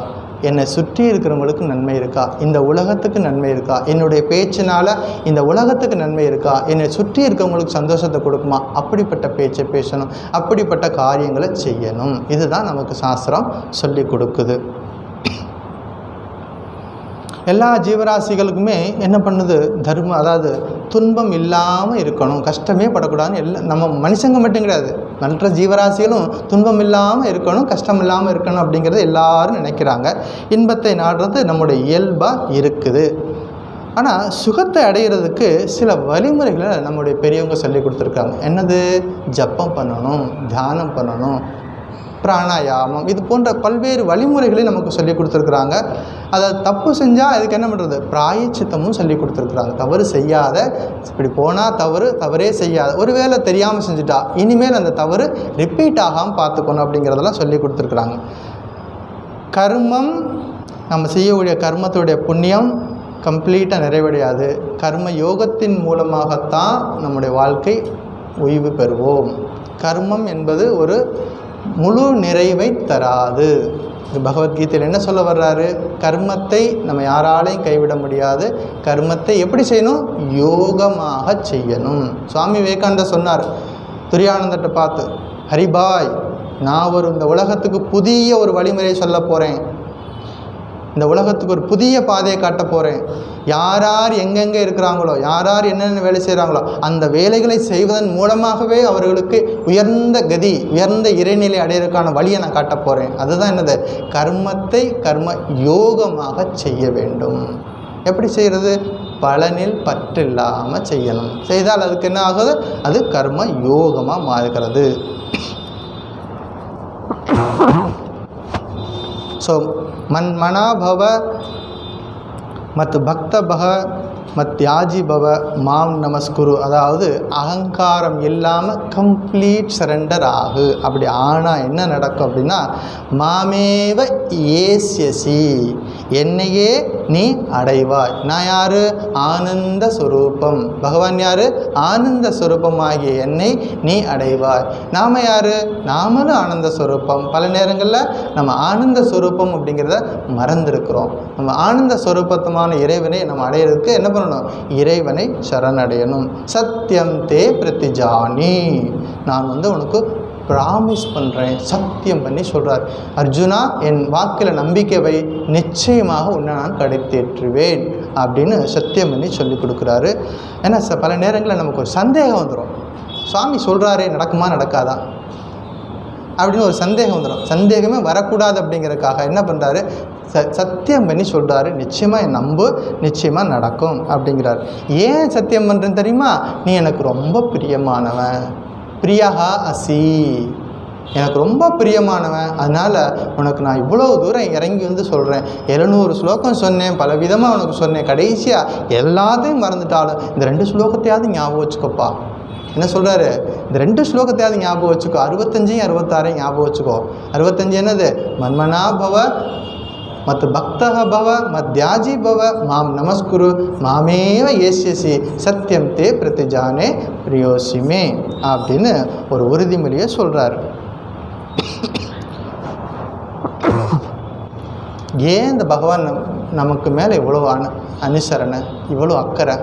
என்னை சுற்றி இருக்கிறவங்களுக்கு நன்மை இருக்கா, இந்த உலகத்துக்கு நன்மை இருக்கா, என்னுடைய பேச்சினால் இந்த உலகத்துக்கு நன்மை இருக்கா, என்னை சுற்றி இருக்கிறவங்களுக்கு சந்தோஷத்தை கொடுக்குமா, அப்படிப்பட்ட பேச்சை பேசணும், அப்படிப்பட்ட காரியங்களை செய்யணும். இதுதான் நமக்கு சாஸ்திரம் சொல்லி கொடுக்குது. எல்லா ஜீவராசிகளுக்குமே என்ன பண்ணுது? தர்மம், அதாவது துன்பம் இல்லாமல் இருக்கணும், கஷ்டமே படக்கூடாதுன்னு. எல்லாம் நம்ம மனுஷங்க மட்டும் கிடையாது, மற்ற ஜீவராசிகளும் துன்பம் இல்லாமல் இருக்கணும், கஷ்டம் இல்லாமல் இருக்கணும் அப்படிங்கிறது எல்லாரும் நினைக்கிறாங்க. இன்பத்தை நாடுறது நம்முடைய இயல்பாக இருக்குது. ஆனால் சுகத்தை அடைகிறதுக்கு சில வழிமுறைகளை நம்முடைய பெரியவங்க சொல்லி கொடுத்துருக்காங்க. என்னது? ஜப்பம் பண்ணணும், தியானம் பண்ணணும், பிராணாயாமம், இது போன்ற பல்வேறு வழிமுறைகளை நமக்கு சொல்லி கொடுத்துருக்குறாங்க. அதை தப்பு செஞ்சால் அதுக்கு என்ன பண்ணுறது? பிராயச்சித்தமும் சொல்லி கொடுத்துருக்குறாங்க. தவறு செய்யாத, இப்படி போனால் தவறு, தவறே செய்யாத, ஒருவேளை தெரியாமல் செஞ்சுட்டா இனிமேல் அந்த தவறு ரிப்பீட் ஆகாமல் பார்த்துக்கணும் அப்படிங்கிறதெல்லாம் சொல்லி கொடுத்துருக்குறாங்க. கர்மம், நம்ம செய்யக்கூடிய கர்மத்துடைய புண்ணியம் கம்ப்ளீட்டாக நிறைவடையாது. கர்ம யோகத்தின் மூலமாகத்தான் நம்முடைய வாழ்க்கை ஓய்வு பெறுவோம். கர்மம் என்பது ஒரு முழு நிறைவை தராது. பகவத்கீதையில் என்ன சொல்ல வர்றாரு? கர்மத்தை நம்ம யாராலையும் கைவிட முடியாது. கர்மத்தை எப்படி செய்யணும்? யோகமாக செய்யணும். சுவாமி விவேகானந்தர் சொன்னார் துரியானந்தர்கிட்ட பார்த்து, ஹரிபாய், நான் இந்த உலகத்துக்கு புதிய ஒரு வழிமுறையை சொல்ல போகிறேன், இந்த உலகத்துக்கு ஒரு புதிய பாதையை காட்ட போகிறேன். யார் யார் எங்கெங்கே இருக்கிறாங்களோ, யார் யார் என்னென்ன வேலை செய்கிறாங்களோ அந்த வேலைகளை செய்வதன் மூலமாகவே அவர்களுக்கு உயர்ந்த கதி, உயர்ந்த இறைநிலை அடையிறதுக்கான வழியை நான் காட்ட போகிறேன். அதுதான் என்னது? கர்மத்தை கர்ம யோகமாக செய்ய வேண்டும். எப்படி செய்கிறது? பலனில் பற்றில்லாமல் செய்யணும். செய்தால் அதுக்கு என்ன ஆகுது? அது கர்ம யோகமாக மாறுகிறது. ஸோ மன்மனாபவ மத் பக்தபக மத் யாஜி பவ மாம் நமஸ்குரு, அதாவது அகங்காரம் இல்லாமல் கம்ப்ளீட் சரண்டர் ஆகு. அப்படி ஆனால் என்ன நடக்கும் அப்படின்னா, மாமேவ ஏஸ்யசி, என்னையே நீ அடைவாய். நான் யார்? ஆனந்த ஸ்வரூபம். பகவான் யார்? ஆனந்த ஸ்வரூபமாகிய என்னை நீ அடைவாய். நாம் யார்? நாமளும் ஆனந்த ஸ்வரூபம். பல நேரங்களில் நம்ம ஆனந்த ஸ்வரூபம் அப்படிங்கிறத மறந்துருக்கிறோம். நம்ம ஆனந்த ஸ்வரூபத்தமான இறைவனை நம்ம அடையிறதுக்கு என்ன பண்ணணும்? இறைவனை சரணடையணும். சத்தியம் தே பிரதிஜானி, நான் உனக்கு ப்ராமிஸ் பண்ணுறேன், சத்தியம் பண்ணி சொல்கிறார். அர்ஜுனா, என் வாக்கில் நம்பிக்கை வை, நிச்சயமாக உன்னை நான் கடைத்தேற்றுவேன் அப்படின்னு சத்தியம் பண்ணி சொல்லி கொடுக்குறாரு. ஏன்னா பல நேரங்களில் நமக்கு ஒரு சந்தேகம் வந்துடும். சுவாமி சொல்கிறாரே, நடக்குமா நடக்காதா அப்படின்னு ஒரு சந்தேகம் வந்துடும். சந்தேகமே வரக்கூடாது அப்படிங்கிறதுக்காக என்ன பண்ணுறாரு? சத்தியம் பண்ணி சொல்கிறாரு, நிச்சயமாக என் நம்பு, நிச்சயமாக நடக்கும் அப்படிங்கிறார். ஏன் சத்தியம் பண்ணுறேன்னு தெரியுமா? நீ எனக்கு ரொம்ப பிரியமானவன், பிரியாஹா அசி, எனக்கு ரொம்ப பிரியமானவன், அதனால் உனக்கு நான் இவ்வளோ தூரம் இறங்கி சொல்கிறேன். 700 ஸ்லோகம் சொன்னேன், பல விதமாக உனக்கு சொன்னேன், கடைசியாக எல்லாத்தையும் மறந்துட்டாலும் இந்த 2 ஸ்லோகத்தையாவது ஞாபகம் வச்சுக்கோப்பா. என்ன சொல்கிறாரு? இந்த 2 ஸ்லோகத்தையாவது ஞாபகம் வச்சுக்கோ. 65 66 ஞாபகம் வச்சுக்கோ. 65 என்னது? மன்மனா பவ மத் பக்தக பவ மத்யாஜி பவ மாம் நமஸ்குரு மாமேவ ஏசியசி சத்தியம் தே பிரதிஜானே பிரியோசிமே அப்படின்னு ஒரு உறுதிமொழியை சொல்கிறார். ஏன் இந்த பகவான் நமக்கு மேலே இவ்வளோ அனுசரணை, இவ்வளோ அக்கறை?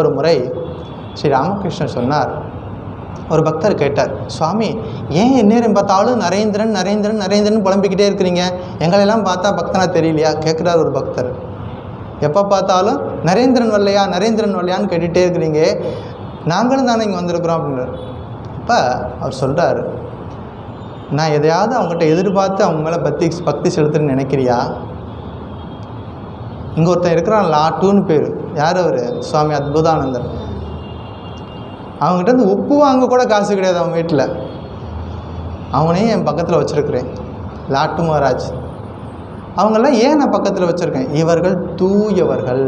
ஒரு முறை ஸ்ரீ ராமகிருஷ்ணர் சொன்னார், ஒரு பக்தர் கேட்டார், சுவாமி ஏன் எந்நேரம் பார்த்தாலும் நரேந்திரன் நரேந்திரன் நரேந்திரன் புலம்பிக்கிட்டே இருக்கிறீங்க, எங்களெல்லாம் பார்த்தா பக்தனா தெரியலையா கேட்குறார் ஒரு பக்தர். எப்போ பார்த்தாலும் நரேந்திரன் வரலையா நரேந்திரன் வரலையான்னு கேட்டுகிட்டே இருக்கிறீங்க, நாங்களும் தானே இங்கே வந்திருக்கிறோம் அப்படின்னார். அப்போ அவர் சொல்கிறார், நான் எதையாவது அவங்ககிட்ட எதிர்பார்த்து அவங்க மேலே பக்தி செலுத்துன்னு நினைக்கிறியா? இங்கே ஒருத்தன் இருக்கிறான், லாட்டுன்னு பேர். யார் அவர்? சுவாமி அத்புதானந்தர். அவங்ககிட்ட உப்பு வாங்க கூட காசு கிடையாது அவன் வீட்டில். அவனையும் என் பக்கத்தில் வச்சுருக்கிறேன், லாட்டு மகாராஜ். அவங்கெல்லாம் ஏன் நான் பக்கத்தில் வச்சுருக்கேன்? இவர்கள் தூயவர்கள்.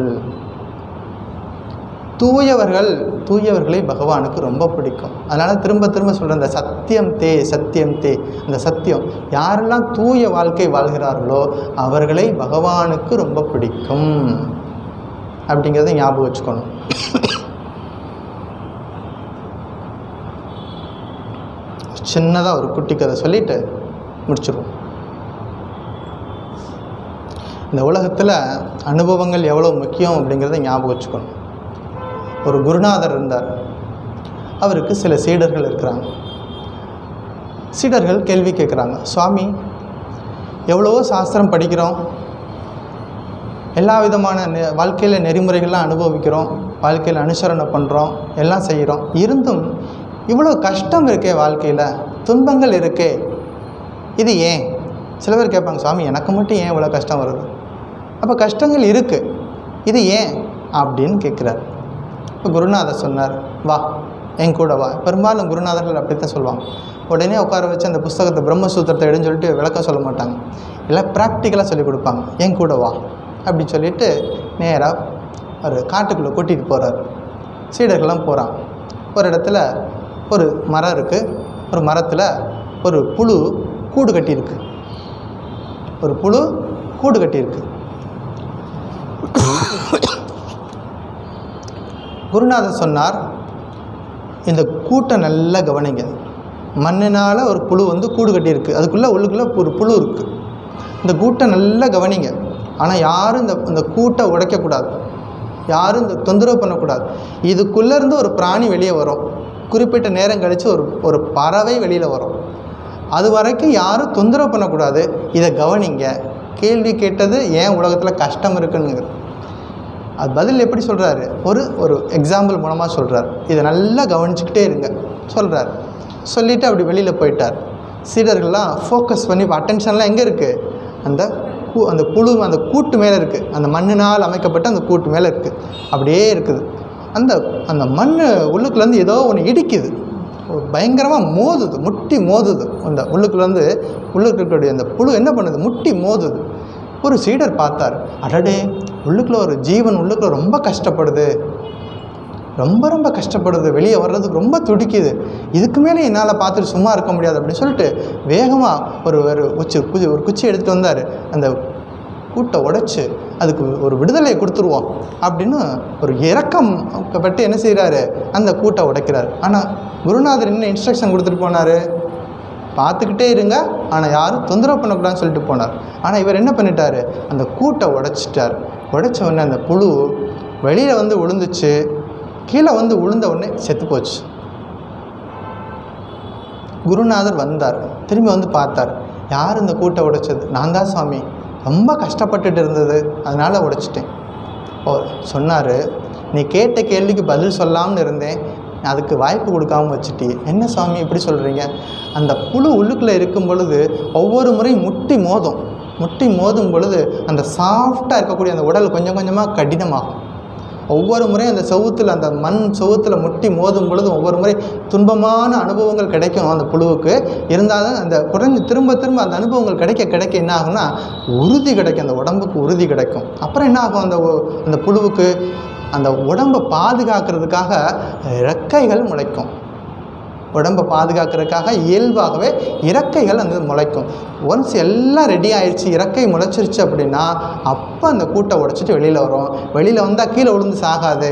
தூயவர்கள் தூயவர்களை பகவானுக்கு ரொம்ப பிடிக்கும். அதனால் திரும்ப திரும்ப சொல்கிறேன், இந்த சத்தியம் தே சத்தியம் தே, அந்த சத்தியம் யாரெல்லாம் தூய வாழ்க்கை வாழ்கிறார்களோ அவர்களை பகவானுக்கு ரொம்ப பிடிக்கும் அப்படிங்கிறத ஞாபகம் வச்சுக்கணும். சின்னதாக ஒரு குட்டி கதை சொல்லிவிட்டு முடிச்சிடுவோம். இந்த உலகத்தில் அனுபவங்கள் எவ்வளோ முக்கியம் அப்படிங்கிறத ஞாபகம் வச்சுக்கணும். ஒரு குருநாதர் இருந்தார், அவருக்கு சில சீடர்கள் இருக்கிறாங்க. சீடர்கள் கேள்வி கேட்குறாங்க, சுவாமி எவ்வளவோ சாஸ்திரம் படிக்கிறோம், எல்லா விதமான வாழ்க்கையில் நெறிமுறைகள்லாம் அனுபவிக்கிறோம், வாழ்க்கையில் அனுசரணை பண்ணுறோம், எல்லாம் செய்கிறோம், இருந்தும் இவ்வளோ கஷ்டம் இருக்கே, வாழ்க்கையில் துன்பங்கள் இருக்கே, இது ஏன்? சில பேர் கேட்பாங்க, சுவாமி எனக்கு மட்டும் ஏன் இவ்வளோ கஷ்டம் வருது? அப்போ கஷ்டங்கள் இருக்குது, இது ஏன் அப்படின்னு கேட்குறார். இப்போ குருநாதர் சொன்னார், வா என் கூட வா. பெரும்பாலும் குருநாதர்கள் அப்படி தான் சொல்லுவாங்க. உடனே உட்கார வச்சு அந்த புஸ்தகத்தை பிரம்மசூத்திரத்தை எடுன்னு சொல்லிட்டு விளக்கம் சொல்ல மாட்டாங்க, எல்லாம் ப்ராக்டிக்கலாக சொல்லிக் கொடுப்பாங்க. என் கூட வா அப்படின்னு சொல்லிவிட்டு நேராக ஒரு காட்டுக்குள்ளே கூட்டிகிட்டு போகிறார். சீடர்கள்லாம் போகிறான். ஒரு இடத்துல ஒரு மரம் இருக்குது. ஒரு மரத்தில் ஒரு புழு கூடு கட்டியிருக்கு. ஒரு புழு கூடு கட்டியிருக்கு. குருநாதர் சொன்னார், இந்த கூட்டை நல்லா கவனிங்க. மண்ணினால் ஒரு புழு கூடு கட்டியிருக்கு, அதுக்குள்ளே உள்ளுக்குள்ளே ஒரு புழு இருக்குது. இந்த கூட்டை நல்லா கவனிங்க. ஆனால் யாரும் இந்த கூட்டை உடைக்கக்கூடாது, யாரும் இந்த தொந்தரவு பண்ணக்கூடாது. இதுக்குள்ளேருந்து ஒரு பிராணி வெளியே வரும், குறிப்பிட்ட நேரம் கழித்து ஒரு பறவை வெளியில் வரும். அது வரைக்கும் யாரும் தொந்தரவு பண்ணக்கூடாது, இதை கவனிங்க. கேள்வி கேட்டது ஏன் உலகத்தில் கஷ்டம் இருக்குன்னு, அது பதில் எப்படி சொல்கிறாரு? ஒரு எக்ஸாம்பிள் மூலமாக சொல்கிறார். இதை நல்லா கவனிச்சுக்கிட்டே இருங்க சொல்கிறார். சொல்லிவிட்டு அப்படி வெளியில் போயிட்டார். சீடர்கள்லாம் ஃபோக்கஸ் பண்ணி அட்டென்ஷன்லாம் எங்கே இருக்குது? அந்த புழு அந்த கூட்டு மேலே இருக்குது. அந்த மண்ணினால் அமைக்கப்பட்ட அந்த கூட்டு மேலே இருக்குது. அப்படியே இருக்குது. அந்த மண் உள்ளுக்குள்ளேருந்து ஏதோ ஒன்று இடிக்குது, பயங்கரமாக மோதுது, முட்டி மோதுது. அந்த உள்ளுக்குள்ளேருந்து இருக்கக்கூடிய அந்த புழு என்ன பண்ணுது? முட்டி மோதுது. ஒரு சீடர் பார்த்தார், அடடே உள்ளுக்குள்ளே ஒரு ஜீவன் உள்ளுக்குள்ளே ரொம்ப கஷ்டப்படுது, ரொம்ப கஷ்டப்படுது, வெளியே வர்றதுக்கு ரொம்ப துடிக்குது, இதுக்கு மேலே என்னால் பார்த்துட்டு சும்மா இருக்க முடியாது அப்படின்னு சொல்லிட்டு வேகமாக ஒரு குச்சி எடுத்துகிட்டு வந்தார். அந்த கூட்டை உடைச்சி அதுக்கு ஒரு விடுதலையை கொடுத்துருவோம் அப்படின்னு ஒரு இரக்கம் பட்டு என்ன செய்கிறாரு, அந்த கூட்டை உடைக்கிறார். ஆனால் குருநாதர் என்ன இன்ஸ்ட்ரக்ஷன் கொடுத்துட்டு போனார், பார்த்துக்கிட்டே இருங்க, ஆனால் யாரும் தொந்தரவு பண்ணக்கூடாதுன்னு சொல்லிட்டு போனார். ஆனால் இவர் என்ன பண்ணிட்டார், அந்த கூட்டை உடைச்சிட்டார். உடைச்ச உடனே அந்த புழு வெளியில் வந்து விழுந்துச்சு. கீழே வந்து விழுந்த உடனே செத்து போச்சு. குருநாதர் வந்தார், திரும்பி வந்து பார்த்தார். யார் இந்த கூட்டை உடைச்சது? நான் தான் சுவாமி, ரொம்ப கஷ்டப்பட்டுட்டு இருந்தது, அதனால் உடைச்சிட்டேன். சொன்னார், நீ கேட்ட கேள்விக்கு பதில் சொல்லாமல் இருந்தேன், அதுக்கு வாய்ப்பு கொடுக்காமல் வச்சுட்டி. என்ன சுவாமி இப்படி சொல்கிறீங்க? அந்த புழு உள்ளுக்குள்ளே இருக்கும் பொழுது ஒவ்வொரு முறையும் முட்டி மோதும் பொழுது அந்த சாஃப்டாக இருக்கக்கூடிய அந்த உடல் கொஞ்சம் கொஞ்சமாக கடினமாகும். ஒவ்வொரு முறையும் அந்த செவுத்தில், அந்த மண் செவுத்தில் முட்டி மோதும் பொழுதும் ஒவ்வொரு முறை துன்பமான அனுபவங்கள் கிடைக்கும் அந்த புழுவுக்கு. இருந்தாலும் அந்த திரும்ப அந்த அனுபவங்கள் கிடைக்க என்ன ஆகும்னா உறுதி கிடைக்கும், அந்த உடம்புக்கு உறுதி கிடைக்கும். அப்புறம் என்ன ஆகும், அந்த புழுவுக்கு அந்த உடம்பை பாதுகாக்கிறதுக்காக இறக்கைகள் முளைக்கும். உடம்பை பாதுகாக்கிறதுக்காக இயல்பாகவே இறக்கைகள் அந்த முளைக்கும். ஒன்ஸ் எல்லாம் ரெடி ஆயிடுச்சு, இறக்கை முளைச்சிருச்சு அப்படின்னா அப்போ அந்த கூட்டை உடைச்சிட்டு வெளியில் வரும். வெளியில் வந்தால் கீழே விழுந்து சாகாது,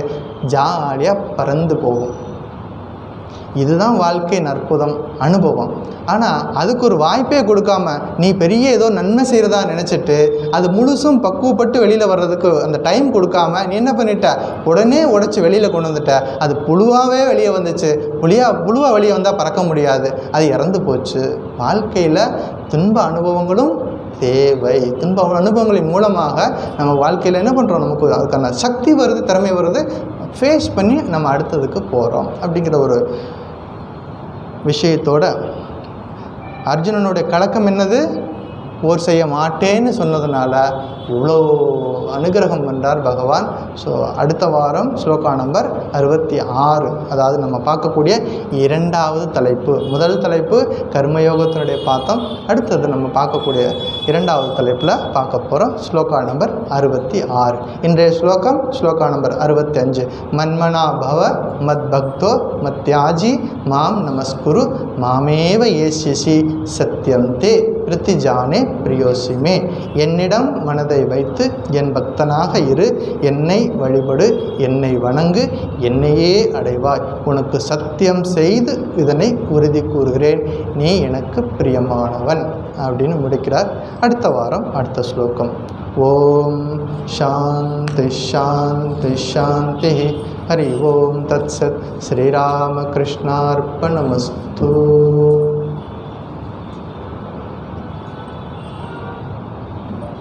ஜாலியாக பறந்து போகும். இதுதான் வாழ்க்கையின் அற்புதம், அனுபவம். ஆனால் அதுக்கு ஒரு வாய்ப்பே கொடுக்காம நீ பெரிய ஏதோ நன்மை செய்கிறதா நினச்சிட்டு அது முழுசும் பக்குவப்பட்டு வெளியில் வர்றதுக்கு அந்த டைம் கொடுக்காம நீ என்ன பண்ணிட்ட, உடனே உடைச்சி வெளியில் கொண்டு வந்துட்ட. அது புழுவாகவே வெளியே வந்துச்சு. புழுவாக வெளியே வந்தால் பறக்க முடியாது, அது இறந்து போச்சு. வாழ்க்கையில் துன்ப அனுபவங்களும் தேவை. துன்ப அனுபவங்களின் மூலமாக நம்ம வாழ்க்கையில் என்ன பண்ணுறோம், நமக்கு அதுக்கான சக்தி வருது, திறமை வருது, ஃபேஸ் பண்ணி நம்ம அடுத்ததுக்கு போகிறோம். அப்படிங்கிற ஒரு விஷயத்தோட அர்ஜுனனுடைய கலக்கம் என்னது, போர் செய்ய மாட்டேன்னு சொன்னதுனால இவ்வளோ அனுகிரகம் பண்ணுறார் பகவான். ஸோ அடுத்த வாரம் ஸ்லோகா நம்பர் 66, அதாவது நம்ம பார்க்கக்கூடிய இரண்டாவது தலைப்பு. முதல் தலைப்பு கர்மயோகத்தினுடைய பார்த்தோம், அடுத்தது நம்ம பார்க்கக்கூடிய இரண்டாவது தலைப்பில் பார்க்க போகிறோம். ஸ்லோகா நம்பர் 66. இன்றைய ஸ்லோகா நம்பர் 65. மன்மனா பவ மத் பக்தோ மத்யாஜி மாம் நமஸ்குரு மாமேவ ஏசியசி சத்யம் தே பிரித்திஜானே பிரியோசிமே. என்னிடம் மனதை வைத்து என் பக்தனாக இரு, என்னை வழிபடு, என்னை வணங்கு, என்னையே அடைவாய். உனக்கு சத்தியம் செய்து இதனை உறுதி கூறுகிறேன், நீ எனக்கு பிரியமானவன் அப்படின்னு முடிக்கிறார். அடுத்த வாரம் அடுத்த ஸ்லோகம். ஓம் சாந்தி ஷாந்தி ஷாந்தி. ஹரி ஓம் தத்சத். ஸ்ரீராமகிருஷ்ணார்ப்பணமஸ்து.